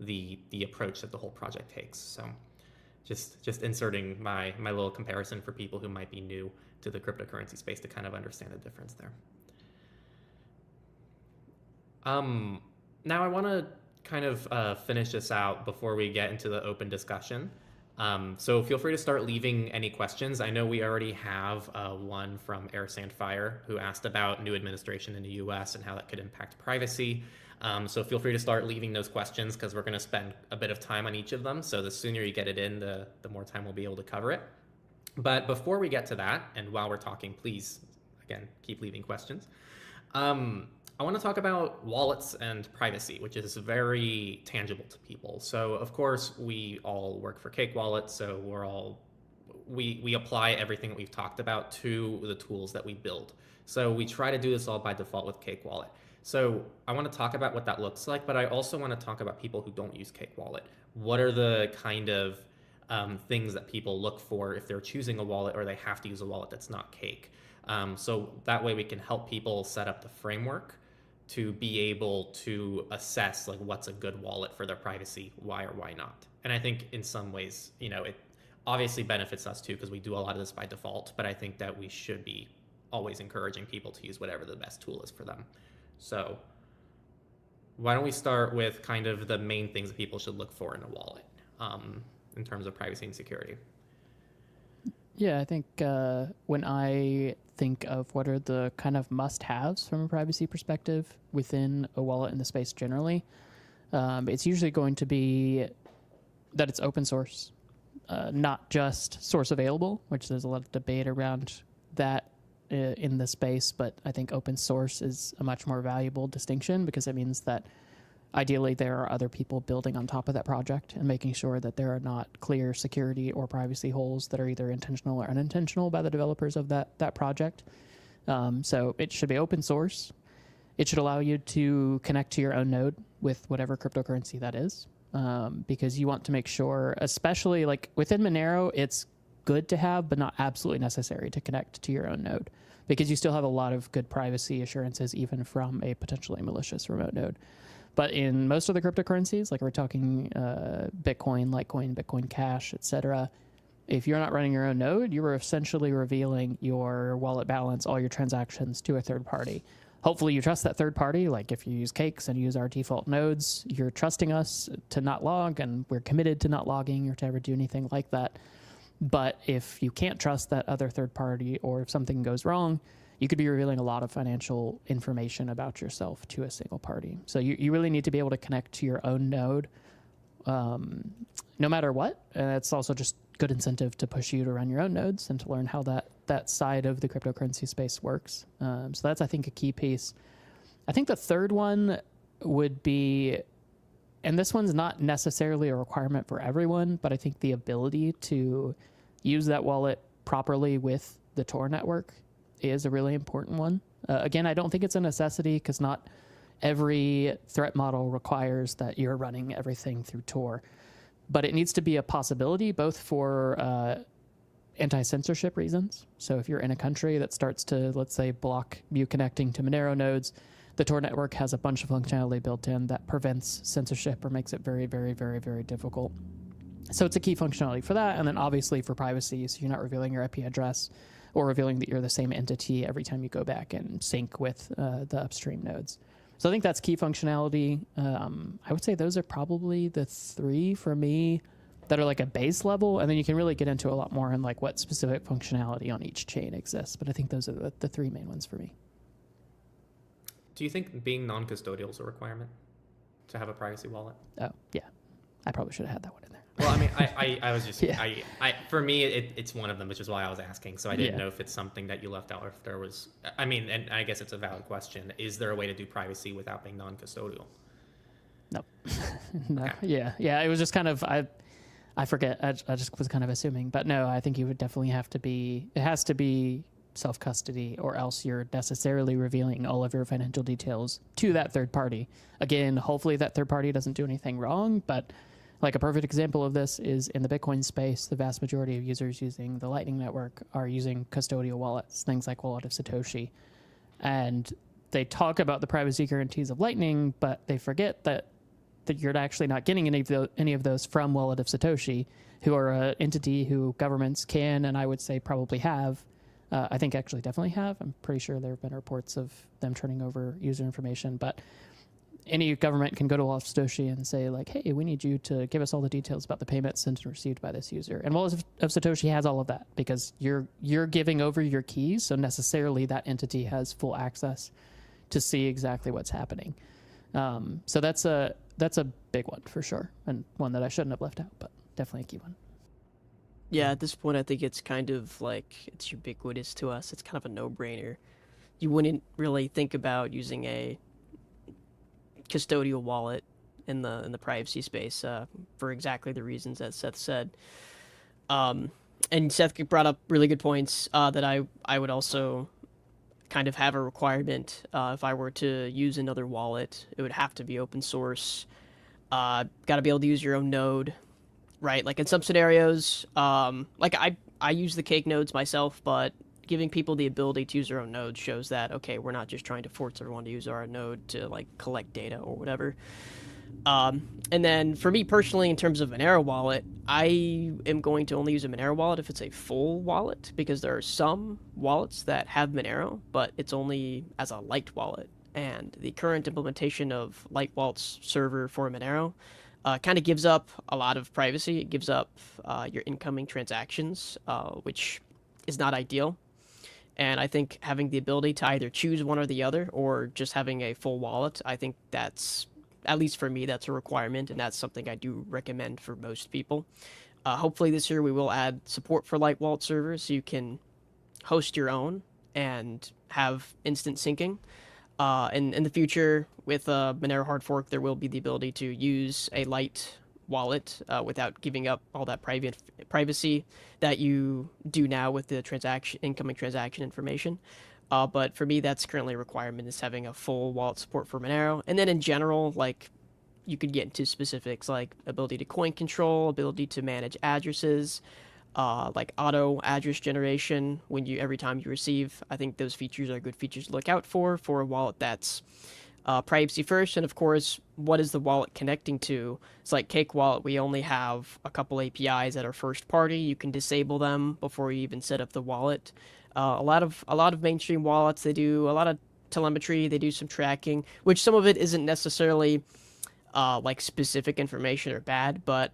[SPEAKER 1] the approach that the whole project takes. So just inserting my little comparison for people who might be new to the cryptocurrency space to kind of understand the difference there. Now I want to kind of finish this out before we get into the open discussion. So feel free to start leaving any questions. I know we already have one from Air Sandfire who asked about new administration in the US and how that could impact privacy. So feel free to start leaving those questions because we're going to spend a bit of time on each of them. So the sooner you get it in, the more time we'll be able to cover it. But before we get to that, and while we're talking, please, again, keep leaving questions. I want to talk about wallets and privacy, which is very tangible to people. So of course, we all work for Cake Wallet, so we apply everything that we've talked about to the tools that we build. So we try to do this all by default with Cake Wallet. So I want to talk about what that looks like, but I also want to talk about people who don't use Cake Wallet. What are the kind of things that people look for if they're choosing a wallet or they have to use a wallet that's not Cake? So that way we can help people set up the framework to be able to assess like what's a good wallet for their privacy, why or why not. And I think in some ways, it obviously benefits us too because we do a lot of this by default, but I think that we should be always encouraging people to use whatever the best tool is for them. So why don't we start with kind of the main things that people should look for in a wallet in terms of privacy and security?
[SPEAKER 2] Yeah, I think when I think of what are the kind of must-haves from a privacy perspective within a wallet in the space generally, it's usually going to be that it's open source, not just source available, which there's a lot of debate around that in the space, but I think open source is a much more valuable distinction because it means that ideally there are other people building on top of that project and making sure that there are not clear security or privacy holes that are either intentional or unintentional by the developers of that project. So it should be open source. It should allow you to connect to your own node with whatever cryptocurrency that is, because you want to make sure, especially like within Monero, it's good to have, but not absolutely necessary to connect to your own node, because you still have a lot of good privacy assurances, even from a potentially malicious remote node. But in most of the cryptocurrencies, like we're talking Bitcoin, Litecoin, Bitcoin Cash, etc., if you're not running your own node, you are essentially revealing your wallet balance, all your transactions to a third party. Hopefully you trust that third party. Like if you use Cakes and use our default nodes, you're trusting us to not log, and we're committed to not logging or to ever do anything like that. But if you can't trust that other third party, or if something goes wrong, you could be revealing a lot of financial information about yourself to a single party. So you really need to be able to connect to your own node no matter what. It's also just good incentive to push you to run your own nodes and to learn how that side of the cryptocurrency space works. So that's, I think, a key piece. I think the third one would be, and this one's not necessarily a requirement for everyone, but I think the ability to use that wallet properly with the Tor network is a really important one. Again, I don't think it's a necessity, because not every threat model requires that you're running everything through Tor. But it needs to be a possibility, both for anti-censorship reasons. So if you're in a country that starts to, let's say, block you connecting to Monero nodes, the Tor network has a bunch of functionality built in that prevents censorship or makes it very, very, very, very difficult. So it's a key functionality for that. And then obviously for privacy, so you're not revealing your IP address or revealing that you're the same entity every time you go back and sync with the upstream nodes. So I think that's key functionality. I would say those are probably the three for me that are like a base level, and then you can really get into a lot more in like what specific functionality on each chain exists. But I think those are the three main ones for me.
[SPEAKER 1] Do you think being non-custodial is a requirement to have a privacy wallet?
[SPEAKER 2] Oh, yeah. I probably should have had that one in there.
[SPEAKER 1] Well, I mean, I was just,
[SPEAKER 2] Yeah.
[SPEAKER 1] for me, it's one of them, which is why I was asking. So I didn't know if it's something that you left out, or if there was, I mean, and I guess it's a valid question. Is there a way to do privacy without being non-custodial?
[SPEAKER 2] No. No.
[SPEAKER 1] Okay.
[SPEAKER 2] Yeah. It was just kind of, I forget. I just was kind of assuming. But no, I think you would definitely have to be, it has to be self-custody, or else you're necessarily revealing all of your financial details to that third party. Again, hopefully that third party doesn't do anything wrong, but like a perfect example of this is in the Bitcoin space, the vast majority of users using the Lightning Network are using custodial wallets, things like Wallet of Satoshi. And they talk about the privacy guarantees of Lightning, but they forget that you're actually not getting any of those from Wallet of Satoshi, who are an entity who governments can, and I would say probably have, I think actually definitely have. I'm pretty sure there have been reports of them turning over user information, but any government can go to Wallet of Satoshi and say like, hey, we need you to give us all the details about the payment sent and received by this user. And Wallet of Satoshi has all of that, because you're giving over your keys, so necessarily that entity has full access to see exactly what's happening. So that's a big one for sure, and one that I shouldn't have left out, but definitely a key one.
[SPEAKER 3] Yeah, at this point, I think it's kind of like, it's ubiquitous to us. It's kind of a no-brainer. You wouldn't really think about using a custodial wallet in the privacy space for exactly the reasons that Seth said. And Seth brought up really good points that I would also kind of have a requirement. If I were to use another wallet, it would have to be open source. Got to be able to use your own node, right? Like in some scenarios, like I use the Cake nodes myself, but giving people the ability to use their own nodes shows that, okay, we're not just trying to force everyone to use our node to like collect data or whatever. And then for me personally, in terms of Monero wallet, I am going to only use a Monero wallet if it's a full wallet, because there are some wallets that have Monero, but it's only as a light wallet. And the current implementation of Light Wallet's server for Monero kind of gives up a lot of privacy. It gives up your incoming transactions, which is not ideal. And I think having the ability to either choose one or the other, or just having a full wallet, I think that's, at least for me, that's a requirement, and that's something I do recommend for most people. Hopefully this year we will add support for Light Wallet servers, so you can host your own and have instant syncing. And in the future, with Monero hard fork, there will be the ability to use a Light wallet without giving up all that privacy that you do now with the incoming transaction information. But for me, that's currently a requirement, is having a full wallet support for Monero. And then in general, like, you could get into specifics like ability to coin control, ability to manage addresses, like auto address generation every time you receive. I think those features are good features to look out for a wallet that's privacy first. And of course, what is the wallet connecting to? It's like Cake Wallet, we only have a couple APIs that are first party. You can disable them before you even set up the wallet. A lot of mainstream wallets, they do a lot of telemetry, they do some tracking, which some of it isn't necessarily like specific information or bad, but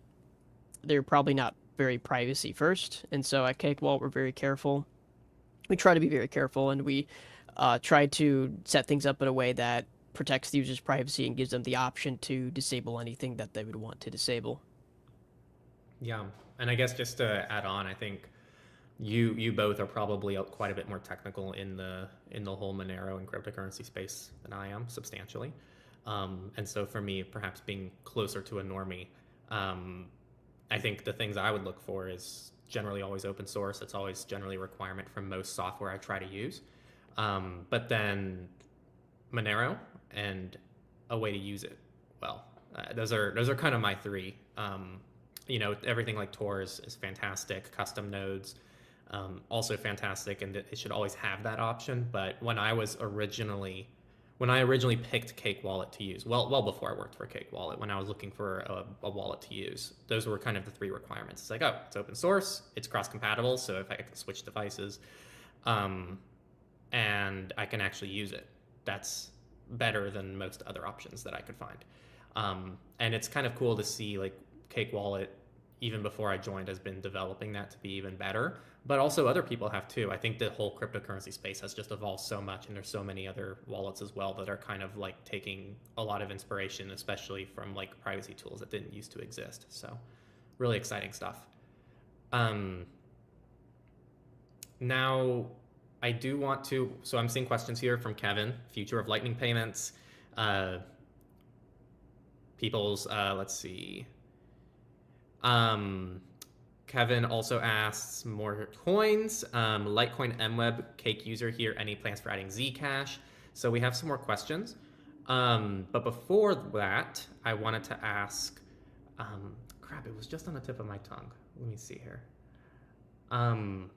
[SPEAKER 3] they're probably not very privacy first. And so at Cake Wallet, we're very careful. We try to be very careful, and we try to set things up in a way that protects the user's privacy and gives them the option to disable anything that they would want to disable.
[SPEAKER 1] Yeah, and I guess just to add on, I think you both are probably quite a bit more technical in the whole Monero and cryptocurrency space than I am, substantially. And so for me, perhaps being closer to a normie, I think the things I would look for is generally always open source. It's always generally a requirement from most software I try to use. But then Monero and a way to use it well. Those are kind of my three. Everything like Tor is fantastic. Custom nodes, also fantastic, and it should always have that option. But when I originally picked Cake Wallet to use, well before I worked for Cake Wallet, when I was looking for a wallet to use, those were kind of the three requirements. It's like, oh, it's open source, it's cross-compatible, so if I can switch devices, and I can actually use it, that's better than most other options that I could find. And it's kind of cool to see, like, Cake Wallet, even before I joined, has been developing that to be even better. But also other people have too. I think the whole cryptocurrency space has just evolved so much, and there's so many other wallets as well that are kind of like taking a lot of inspiration, especially from like privacy tools that didn't used to exist. So really exciting stuff. Now I do want to, so I'm seeing questions here from Kevin, future of Lightning payments, let's see. Kevin also asks more coins. Litecoin MWEB Cake user here. Any plans for adding Zcash? So we have some more questions. But before that, I wanted to ask, it was just on the tip of my tongue. Let me see here. Kind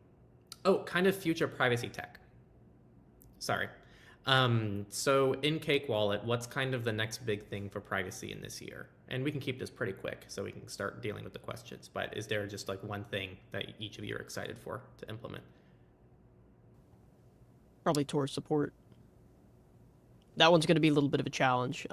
[SPEAKER 1] of future privacy tech. Sorry. So in Cake Wallet, what's kind of the next big thing for privacy in this year? And we can keep this pretty quick so we can start dealing with the questions. But is there just like one thing that each of you are excited for to implement?
[SPEAKER 3] Probably Tor support. That one's going to be a little bit of a challenge,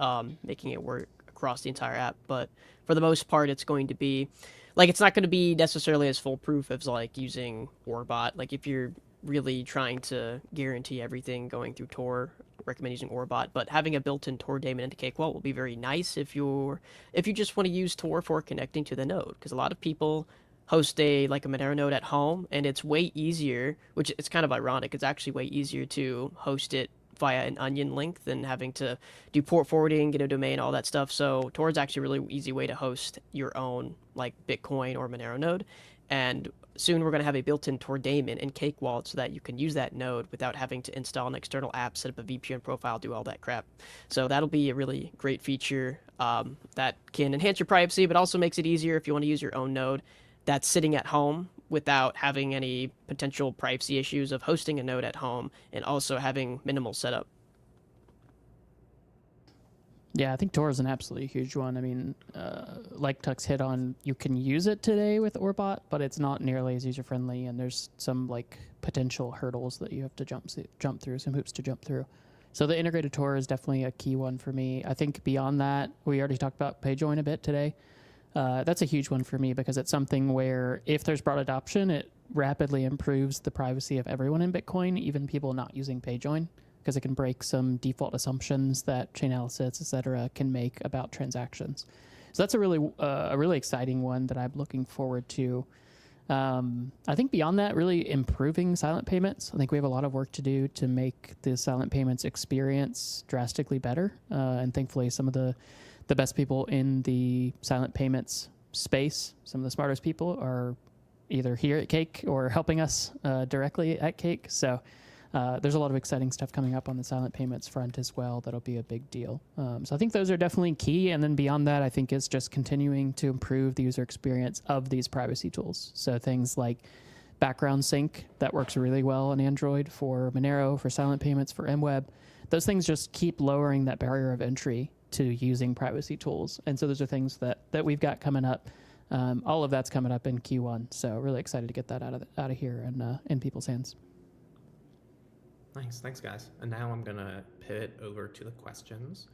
[SPEAKER 3] making it work across the entire app. But for the most part, it's going to be, like, it's not going to be necessarily as foolproof as like using Orbot. Like if you're really trying to guarantee everything going through Tor, recommend using Orbot, but having a built-in Tor daemon into Cake Wallet will be very nice if you just want to use Tor for connecting to the node, because a lot of people host a Monero node at home, and it's way easier, which it's kind of ironic, it's actually way easier to host it via an onion link than having to do port forwarding, get a domain, all that stuff. So Tor is actually a really easy way to host your own like Bitcoin or Monero node, and soon we're going to have a built-in Tor daemon in Cake Wallet so that you can use that node without having to install an external app, set up a VPN profile, do all that crap. So that'll be a really great feature that can enhance your privacy, but also makes it easier if you want to use your own node that's sitting at home without having any potential privacy issues of hosting a node at home and also having minimal setup.
[SPEAKER 2] Yeah, I think Tor is an absolutely huge one. I mean, like Tux hit on, you can use it today with Orbot, but it's not nearly as user-friendly, and there's some like potential hurdles that you have to jump through, some hoops to jump through. So the integrated Tor is definitely a key one for me. I think beyond that, we already talked about PayJoin a bit today. That's a huge one for me because it's something where if there's broad adoption, it rapidly improves the privacy of everyone in Bitcoin, even people not using PayJoin, because it can break some default assumptions that Chainalysis, et cetera, can make about transactions. So that's a really exciting one that I'm looking forward to. I think beyond that, really improving silent payments. I think we have a lot of work to do to make the silent payments experience drastically better. And thankfully, some of the best people in the silent payments space, some of the smartest people, are either here at Cake or helping us directly at Cake. So There's a lot of exciting stuff coming up on the silent payments front as well that'll be a big deal. So I think those are definitely key. And then beyond that, I think is just continuing to improve the user experience of these privacy tools. So things like background sync that works really well on Android for Monero, for silent payments, for MWEB. Those things just keep lowering that barrier of entry to using privacy tools. And so those are things that we've got coming up. All of that's coming up in Q1. So really excited to get that out of here and in people's hands.
[SPEAKER 1] Nice, thanks guys. And now I'm gonna pivot over to the questions,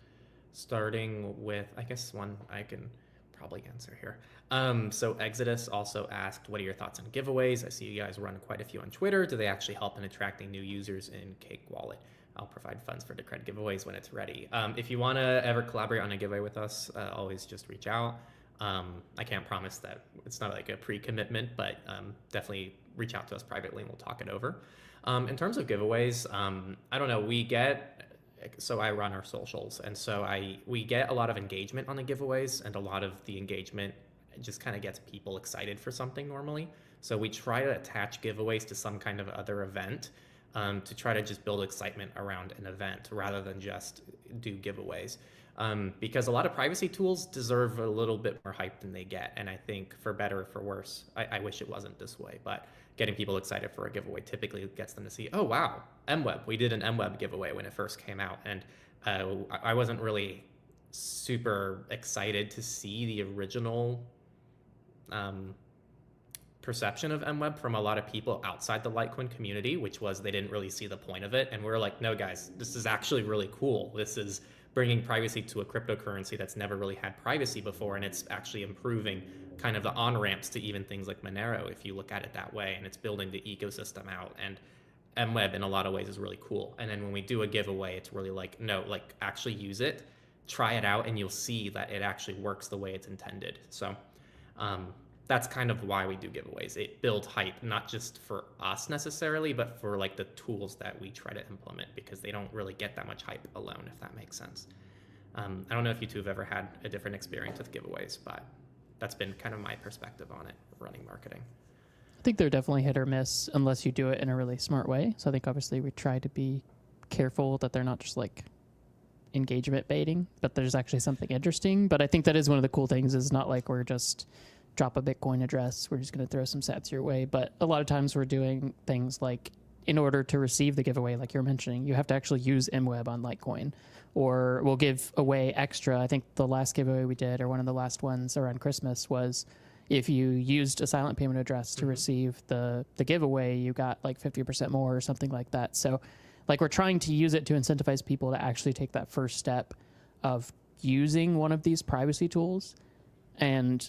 [SPEAKER 1] starting with, I guess one I can probably answer here. So Exodus also asked, what are your thoughts on giveaways? I see you guys run quite a few on Twitter. Do they actually help in attracting new users in Cake Wallet? I'll provide funds for Decred giveaways when it's ready. If you wanna ever collaborate on a giveaway with us, always just reach out. I can't promise that it's not like a pre-commitment, but definitely reach out to us privately and we'll talk it over. In terms of giveaways, I don't know, so I run our socials, and so we get a lot of engagement on the giveaways, and a lot of the engagement just kind of gets people excited for something normally. So we try to attach giveaways to some kind of other event to try to just build excitement around an event rather than just do giveaways. Because a lot of privacy tools deserve a little bit more hype than they get. And I think for better or for worse, I wish it wasn't this way, but getting people excited for a giveaway typically gets them to see, oh, wow, MWEB. We did an MWEB giveaway when it first came out. And I wasn't really super excited to see the original perception of MWEB from a lot of people outside the Litecoin community, which was they didn't really see the point of it. And we were like, no, guys, this is actually really cool. This is bringing privacy to a cryptocurrency that's never really had privacy before, and it's actually improving kind of the on-ramps to even things like Monero, if you look at it that way, and it's building the ecosystem out. And MWEB in a lot of ways is really cool. And then when we do a giveaway, it's really like, no, like actually use it, try it out, and you'll see that it actually works the way it's intended. So that's kind of why we do giveaways. It builds hype, not just for us necessarily, but for like the tools that we try to implement, because they don't really get that much hype alone, if that makes sense. I don't know if you two have ever had a different experience with giveaways, but that's been kind of my perspective on it, running marketing.
[SPEAKER 2] I think they're definitely hit or miss unless you do it in a really smart way. So I think obviously we try to be careful that they're not just like engagement baiting, but there's actually something interesting. But I think that is one of the cool things, is not like we're just drop a Bitcoin address, we're just going to throw some sats your way. But a lot of times we're doing things like, in order to receive the giveaway, like you're mentioning, you have to actually use MWEB on Litecoin, or we'll give away extra. I think the last giveaway we did, or one of the last ones around Christmas, was if you used a silent payment address to receive the giveaway, you got like 50% more or something like that. So like we're trying to use it to incentivize people to actually take that first step of using one of these privacy tools. And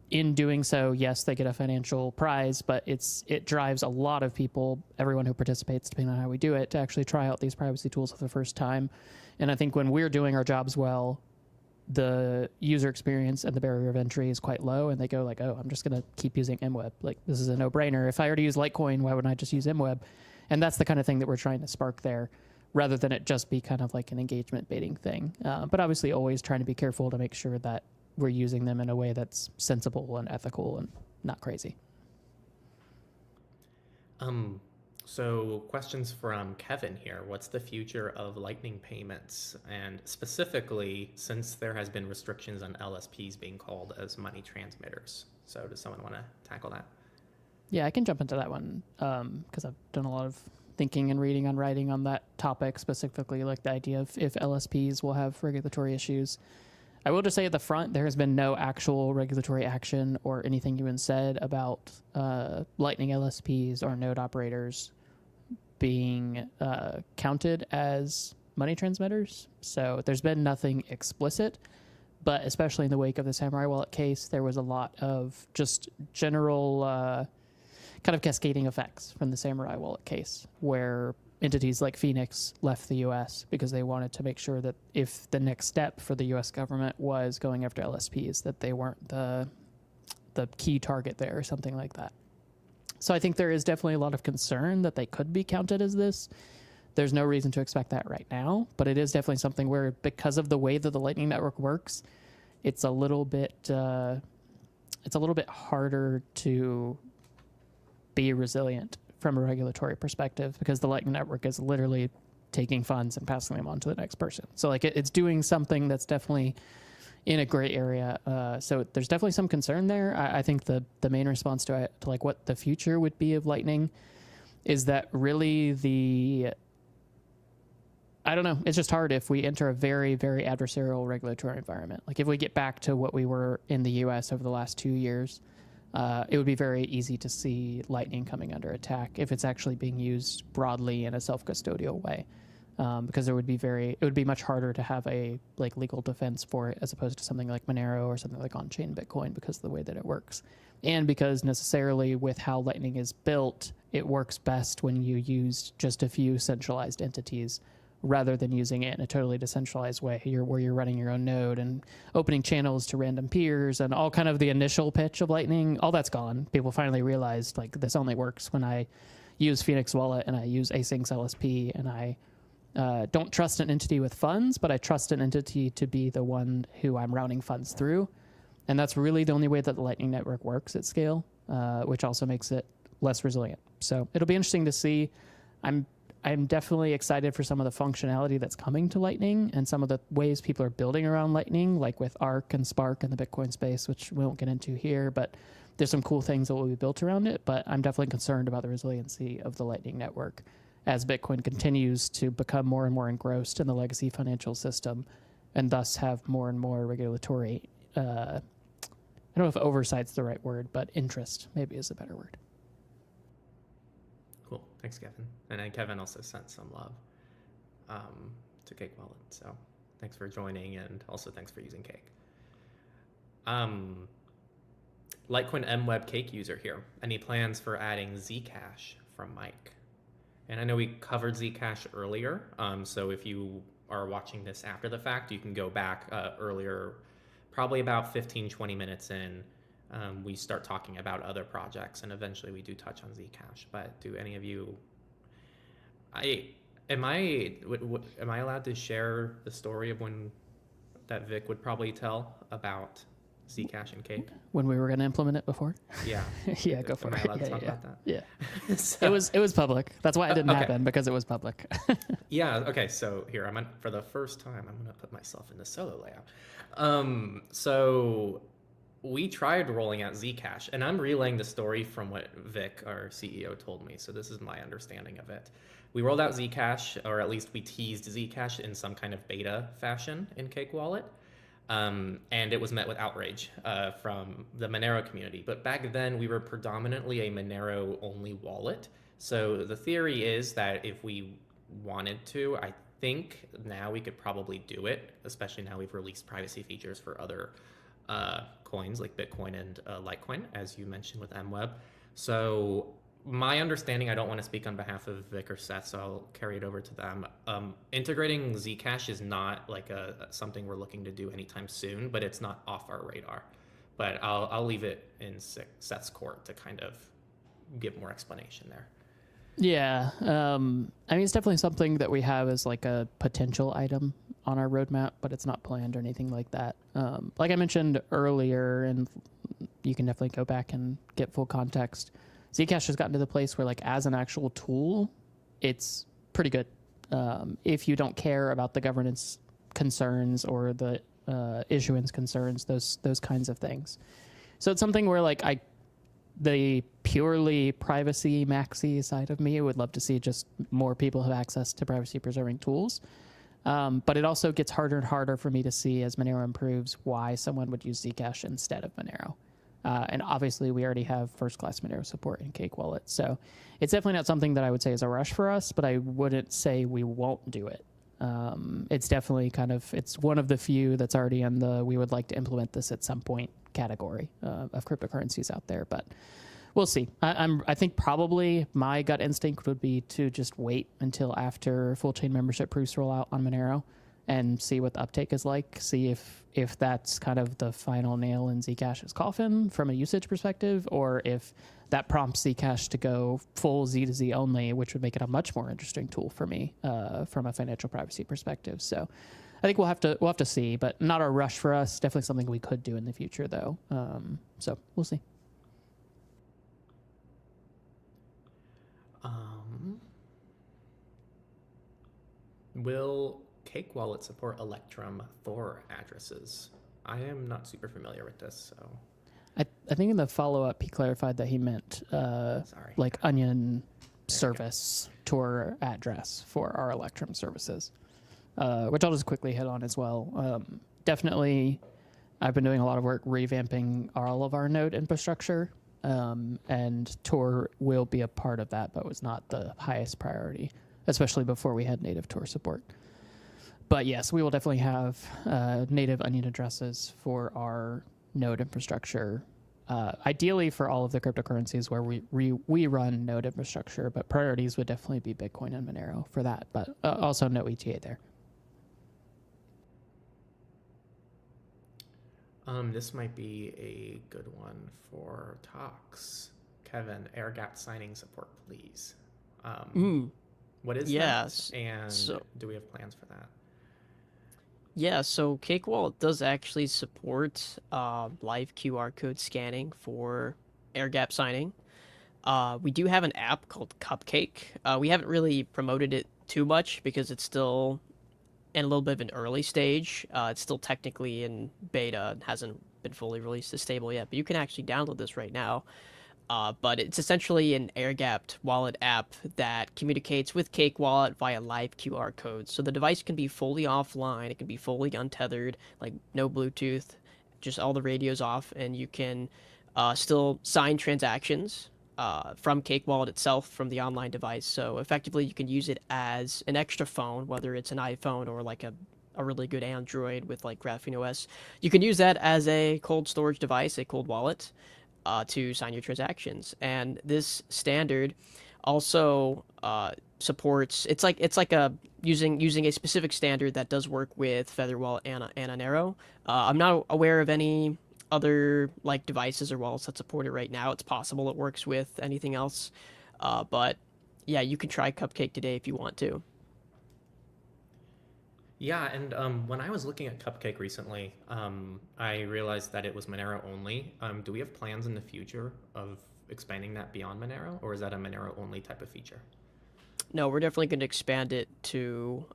[SPEAKER 2] in doing so, yes, they get a financial prize, but it drives a lot of people, everyone who participates, depending on how we do it, to actually try out these privacy tools for the first time. And I think when we're doing our jobs well, the user experience and the barrier of entry is quite low, and they go like, oh, I'm just going to keep using MWEB. Like, this is a no-brainer. If I already use Litecoin, why wouldn't I just use MWEB? And that's the kind of thing that we're trying to spark there, rather than it just be kind of like an engagement baiting thing. But obviously always trying to be careful to make sure that we're using them in a way that's sensible and ethical and not crazy.
[SPEAKER 1] So questions from Kevin here. What's the future of Lightning payments? And specifically, since there has been restrictions on LSPs being called as money transmitters. So does someone want to tackle that?
[SPEAKER 2] Yeah, I can jump into that one because I've done a lot of thinking and reading on writing on that topic, specifically like the idea of if LSPs will have regulatory issues. I will just say at the front, there has been no actual regulatory action or anything even said about Lightning LSPs or node operators being counted as money transmitters. So there's been nothing explicit, but especially in the wake of the Samurai Wallet case, there was a lot of just general kind of cascading effects from the Samurai Wallet case, where entities like Phoenix left the U.S. because they wanted to make sure that if the next step for the U.S. government was going after LSPs, that they weren't the key target there or something like that. So I think there is definitely a lot of concern that they could be counted as this. There's no reason to expect that right now, but it is definitely something where, because of the way that the Lightning Network works, it's a little bit harder to be resilient from a regulatory perspective, because the Lightning Network is literally taking funds and passing them on to the next person. So like it's doing something that's definitely in a gray area. So there's definitely some concern there. I think the main response to like what the future would be of Lightning is that really I don't know. It's just hard if we enter a very, very adversarial regulatory environment. Like if we get back to what we were in the US over the last 2 years, it would be very easy to see Lightning coming under attack if it's actually being used broadly in a self-custodial way. Because it would be much harder to have a like legal defense for it as opposed to something like Monero or something like on-chain Bitcoin, because of the way that it works. And because necessarily with how Lightning is built, it works best when you use just a few centralized entities rather than using it in a totally decentralized way where you're running your own node and opening channels to random peers and all kind of the initial pitch of Lightning. All that's gone. People finally realized like this only works when I use Phoenix Wallet and I use Async LSP and I don't trust an entity with funds, but I trust an entity to be the one who I'm routing funds through. And that's really the only way that the Lightning Network works at scale, which also makes it less resilient. So it'll be interesting to see. I'm definitely excited for some of the functionality that's coming to Lightning and some of the ways people are building around Lightning, like with Arc and Spark in the Bitcoin space, which we won't get into here, but there's some cool things that will be built around it. But I'm definitely concerned about the resiliency of the Lightning Network as Bitcoin continues to become more and more engrossed in the legacy financial system and thus have more and more regulatory, I don't know if oversight's the right word, but interest maybe is a better word.
[SPEAKER 1] Cool. Thanks, Kevin. And then Kevin also sent some love to Cake Wallet. So thanks for joining, and also thanks for using Cake. Litecoin MWEB Cake user here. Any plans for adding Zcash from Mike? And I know we covered Zcash earlier. So if you are watching this after the fact, you can go back earlier, probably about 15, 20 minutes in. We start talking about other projects, and eventually we do touch on Zcash. But do any of you? Am I allowed to share the story of when that Vic would probably tell about Zcash and Cake?
[SPEAKER 2] When we were going to implement it before?
[SPEAKER 1] Yeah.
[SPEAKER 2] Yeah, go for it.
[SPEAKER 1] Am I allowed to talk about that?
[SPEAKER 2] Yeah.
[SPEAKER 1] So,
[SPEAKER 2] it was public. That's why it didn't happen, because it was public.
[SPEAKER 1] Yeah. Okay. So here for the first time, I'm going to put myself in the solo layout. So we tried rolling out Zcash, and I'm relaying the story from what Vic, our CEO, told me. So this is my understanding of it. We rolled out Zcash, or at least we teased Zcash in some kind of beta fashion in Cake Wallet. And it was met with outrage from the Monero community. But back then, we were predominantly a Monero-only wallet. So the theory is that if we wanted to, I think now we could probably do it, especially now we've released privacy features for other coins like Bitcoin and Litecoin, as you mentioned with MWEB. So my understanding, I don't want to speak on behalf of Vic or Seth, so I'll carry it over to them. Integrating Zcash is not like something we're looking to do anytime soon, but it's not off our radar. But I'll leave it in Seth's court to kind of give more explanation there.
[SPEAKER 2] Yeah. I mean, it's definitely something that we have as like a potential item on our roadmap, but it's not planned or anything like that. Like I mentioned earlier, and you can definitely go back and get full context, Zcash has gotten to the place where, like, as an actual tool, it's pretty good. If you don't care about the governance concerns or the issuance concerns, those kinds of things. So it's something where, like, the purely privacy maxi side of me would love to see just more people have access to privacy preserving tools. But it also gets harder and harder for me to see, as Monero improves, why someone would use Zcash instead of Monero. And obviously, we already have first-class Monero support in Cake Wallet. So it's definitely not something that I would say is a rush for us, but I wouldn't say we won't do it. It's definitely it's one of the few that's already in the we would like to implement this at some point category of cryptocurrencies out there. But we'll see. I think probably my gut instinct would be to just wait until after full chain membership proofs roll out on Monero and see what the uptake is like, see if that's kind of the final nail in Zcash's coffin from a usage perspective, or if that prompts Zcash to go full Z to Z only, which would make it a much more interesting tool for me from a financial privacy perspective. So I think we'll have to see, but not a rush for us. Definitely something we could do in the future, though. So we'll see.
[SPEAKER 1] Will Cake Wallet support Electrum Thor addresses? I am not super familiar with this, so.
[SPEAKER 2] I think in the follow-up he clarified that he meant like Onion service Tor address for our Electrum services, which I'll just quickly hit on as well. Definitely, I've been doing a lot of work revamping all of our node infrastructure, and Tor will be a part of that, but was not the highest priority, especially before we had native Tor support. But yes, we will definitely have native Onion addresses for our node infrastructure, ideally for all of the cryptocurrencies where we run node infrastructure, but priorities would definitely be Bitcoin and Monero for that, but also no ETA there.
[SPEAKER 1] This might be a good one for talks. Kevin, air gap signing support, please. What is that? And do we have plans for that?
[SPEAKER 3] Yeah, so Cake Wallet does actually support live QR code scanning for air gap signing. We do have an app called Cupcake. We haven't really promoted it too much because it's still in a little bit of an early stage. It's still technically in beta and hasn't been fully released to stable yet, but you can actually download this right now. But it's essentially an air-gapped wallet app that communicates with Cake Wallet via live QR codes. So the device can be fully offline, it can be fully untethered, like no Bluetooth, just all the radios off, and you can still sign transactions from Cake Wallet itself from the online device. So effectively, you can use it as an extra phone, whether it's an iPhone or like a really good Android with like Graphene OS. You can use that as a cold storage device, a cold wallet, to sign your transactions. And this standard also supports, it's like a using a specific standard that does work with Feather Wallet and Monero. I'm not aware of any other like devices or wallets that support it right now. It's possible it works with anything else, but yeah, you can try Cupcake today if you want to.
[SPEAKER 1] Yeah, and when I was looking at Cupcake recently, I realized that it was Monero only. Do we have plans in the future of expanding that beyond Monero, or is that a Monero only type of feature?
[SPEAKER 3] No, we're definitely going to expand it to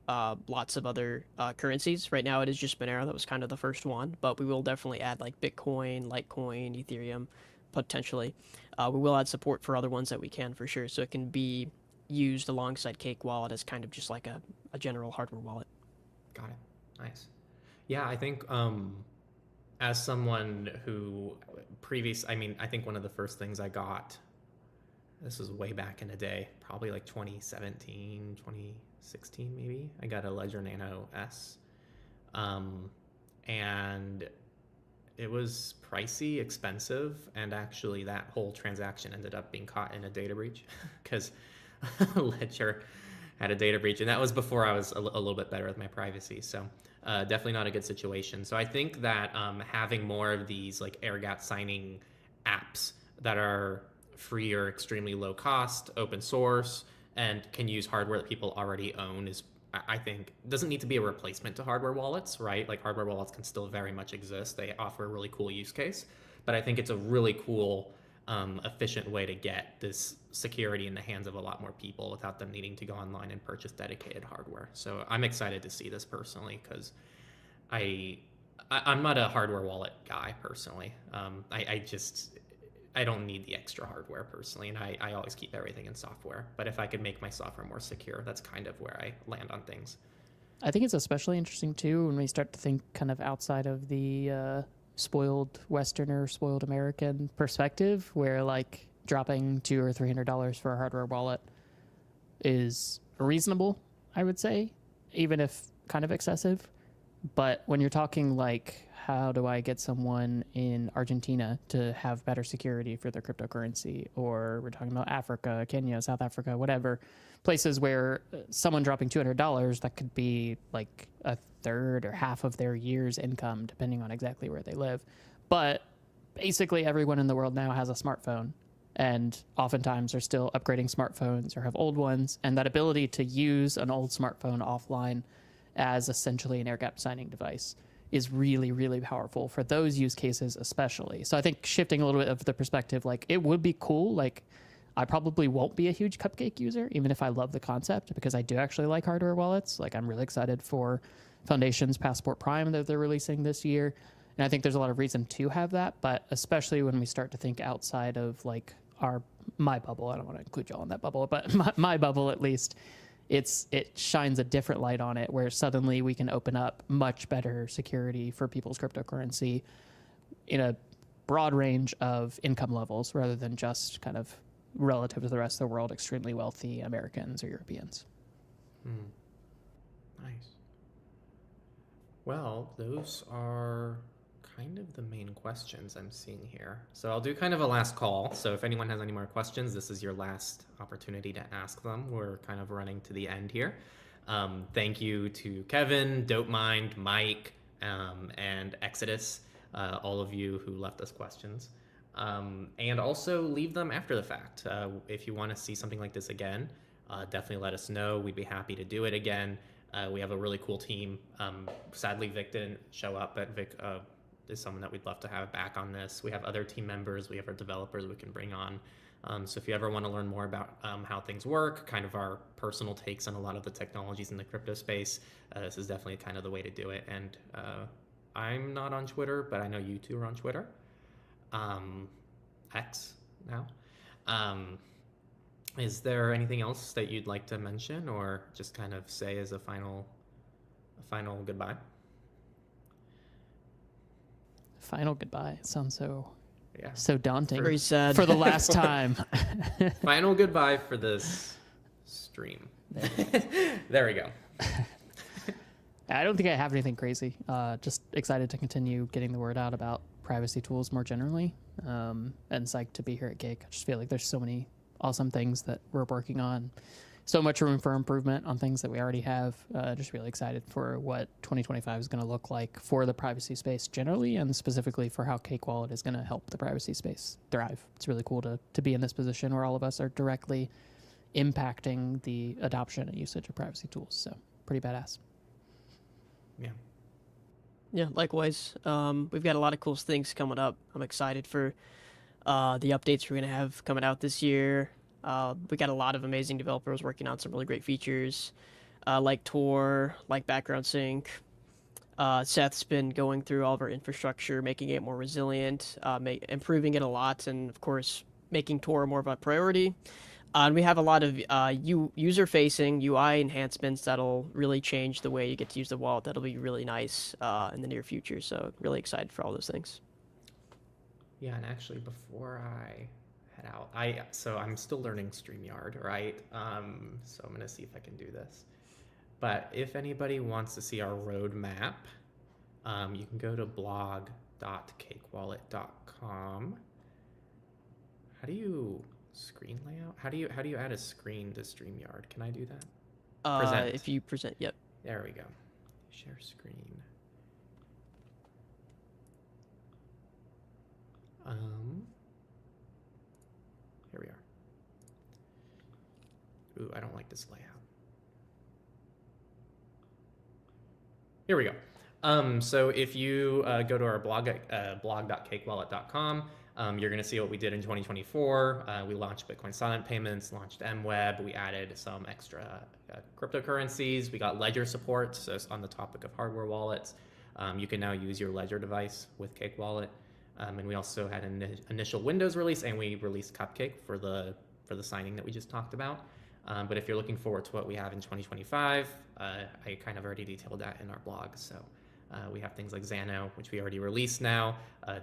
[SPEAKER 3] lots of other currencies. Right now, it is just Monero. That was kind of the first one, but we will definitely add like Bitcoin, Litecoin, Ethereum, potentially. We will add support for other ones that we can for sure, so it can be used alongside Cake Wallet as kind of just like a general hardware wallet.
[SPEAKER 1] Got it. Nice. Yeah, I think as someone who I think one of the first things I got, this was way back in the day, probably like 2017, 2016 maybe, I got a Ledger Nano S. And it was pricey, expensive, and actually that whole transaction ended up being caught in a data breach because Ledger had a data breach, and that was before I was a little bit better with my privacy. So definitely not a good situation. So I think that having more of these like air gap signing apps that are free or extremely low cost, open source, and can use hardware that people already own is, I think, doesn't need to be a replacement to hardware wallets, right? Like hardware wallets can still very much exist. They offer a really cool use case, but I think it's a really cool efficient way to get this security in the hands of a lot more people without them needing to go online and purchase dedicated hardware. So I'm excited to see this personally because I'm not a hardware wallet guy personally. I don't need the extra hardware personally, and I always keep everything in software. But if I could make my software more secure, that's kind of where I land on things.
[SPEAKER 2] I think it's especially interesting too when we start to think kind of outside of the spoiled Westerner, spoiled American perspective, where like dropping $200 or $300 for a hardware wallet is reasonable, I would say, even if kind of excessive. But when you're talking like, how do I get someone in Argentina to have better security for their cryptocurrency? Or we're talking about Africa, Kenya, South Africa, whatever, places where someone dropping $200, that could be like a third or half of their year's income, depending on exactly where they live. But basically everyone in the world now has a smartphone, and oftentimes are still upgrading smartphones or have old ones. And that ability to use an old smartphone offline as essentially an air gap signing device is really, really powerful for those use cases especially. So I think shifting a little bit of the perspective, like it would be cool, like I probably won't be a huge Cupcake user, even if I love the concept, because I do actually like hardware wallets. Like, I'm really excited for Foundation's Passport Prime that they're releasing this year. And I think there's a lot of reason to have that, but especially when we start to think outside of like my bubble. I don't want to include y'all in that bubble, but my bubble at least, it shines a different light on it, where suddenly we can open up much better security for people's cryptocurrency in a broad range of income levels, rather than just kind of relative to the rest of the world, extremely wealthy Americans or Europeans.
[SPEAKER 1] Nice. Well, those are kind of the main questions I'm seeing here. So I'll do kind of a last call. So if anyone has any more questions, this is your last opportunity to ask them. We're kind of running to the end here. Thank you to Kevin, DopeMind, Mike, and Exodus, all of you who left us questions. And also leave them after the fact. If you want to see something like this again, definitely let us know. We'd be happy to do it again. We have a really cool team. Sadly, Vic didn't show up, but Vic is someone that we'd love to have back on this. We have other team members. We have our developers we can bring on. So if you ever want to learn more about how things work, kind of our personal takes on a lot of the technologies in the crypto space, this is definitely kind of the way to do it. And I'm not on Twitter, but I know you two are on Twitter. X now. Is there anything else that you'd like to mention, or just kind of say as a final goodbye?
[SPEAKER 2] Final goodbye. It sounds so
[SPEAKER 1] Yeah.
[SPEAKER 2] so daunting.
[SPEAKER 3] Very sad.
[SPEAKER 2] For the last time.
[SPEAKER 1] Final goodbye for this stream. There we go.
[SPEAKER 2] I don't think I have anything crazy. Just excited to continue getting the word out about privacy tools more generally, and psyched to be here at Cake. I just feel like there's so many awesome things that we're working on, so much room for improvement on things that we already have. Just really excited for what 2025 is going to look like for the privacy space generally, and specifically for how Cake Wallet is going to help the privacy space thrive. It's really cool to be in this position where all of us are directly impacting the adoption and usage of privacy tools. So pretty badass.
[SPEAKER 3] Yeah, likewise. We've got a lot of cool things coming up. I'm excited for the updates we're going to have coming out this year. We got a lot of amazing developers working on some really great features, like Tor, like background sync. Seth's been going through all of our infrastructure, making it more resilient, improving it a lot, and of course, making Tor more of a priority. And we have a lot of user-facing UI enhancements that'll really change the way you get to use the wallet. That'll be really nice in the near future. So really excited for all those things.
[SPEAKER 1] Yeah, and actually, before I head out, I'm still learning StreamYard, right? So I'm gonna see if I can do this. But if anybody wants to see our roadmap, you can go to blog.cakewallet.com. How do you screen layout? How do you add a screen to StreamYard? Can I do that? Present.
[SPEAKER 3] If you present, yep.
[SPEAKER 1] There we go. Share screen. Here we are. Ooh, I don't like this layout. Here we go. So if you go to our blog at blog.cakewallet.com, you're going to see what we did in 2024. We launched Bitcoin silent payments, launched MWEB. We added some extra cryptocurrencies. We got Ledger support. So on the topic of hardware wallets, you can now use your Ledger device with Cake Wallet. And we also had an initial Windows release, and we released Cupcake for the signing that we just talked about. But if you're looking forward to what we have in 2025, I kind of already detailed that in our blog. So we have things like Xano, which we already released now,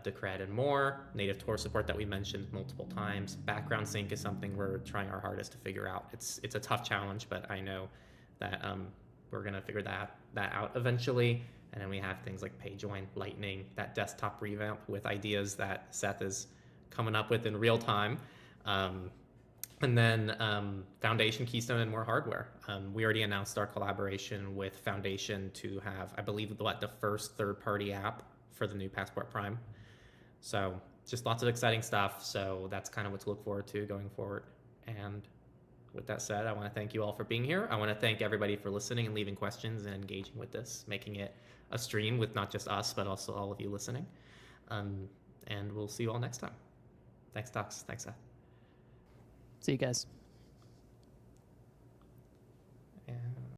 [SPEAKER 1] Decred and more, native Tor support that we mentioned multiple times. Background sync is something we're trying our hardest to figure out. It's a tough challenge, but I know that we're going to figure that out eventually. And then we have things like PayJoin, Lightning, that desktop revamp with ideas that Seth is coming up with in real time. And then Foundation, Keystone, and more hardware. We already announced our collaboration with Foundation to have, I believe, the first third-party app for the new Passport Prime. So just lots of exciting stuff. So that's kind of what to look forward to going forward. And with that said, I want to thank you all for being here. I want to thank everybody for listening and leaving questions and engaging with this, making it a stream with not just us, but also all of you listening. And we'll see you all next time. Thanks, Docs. Thanks, Seth.
[SPEAKER 2] See you guys.
[SPEAKER 1] And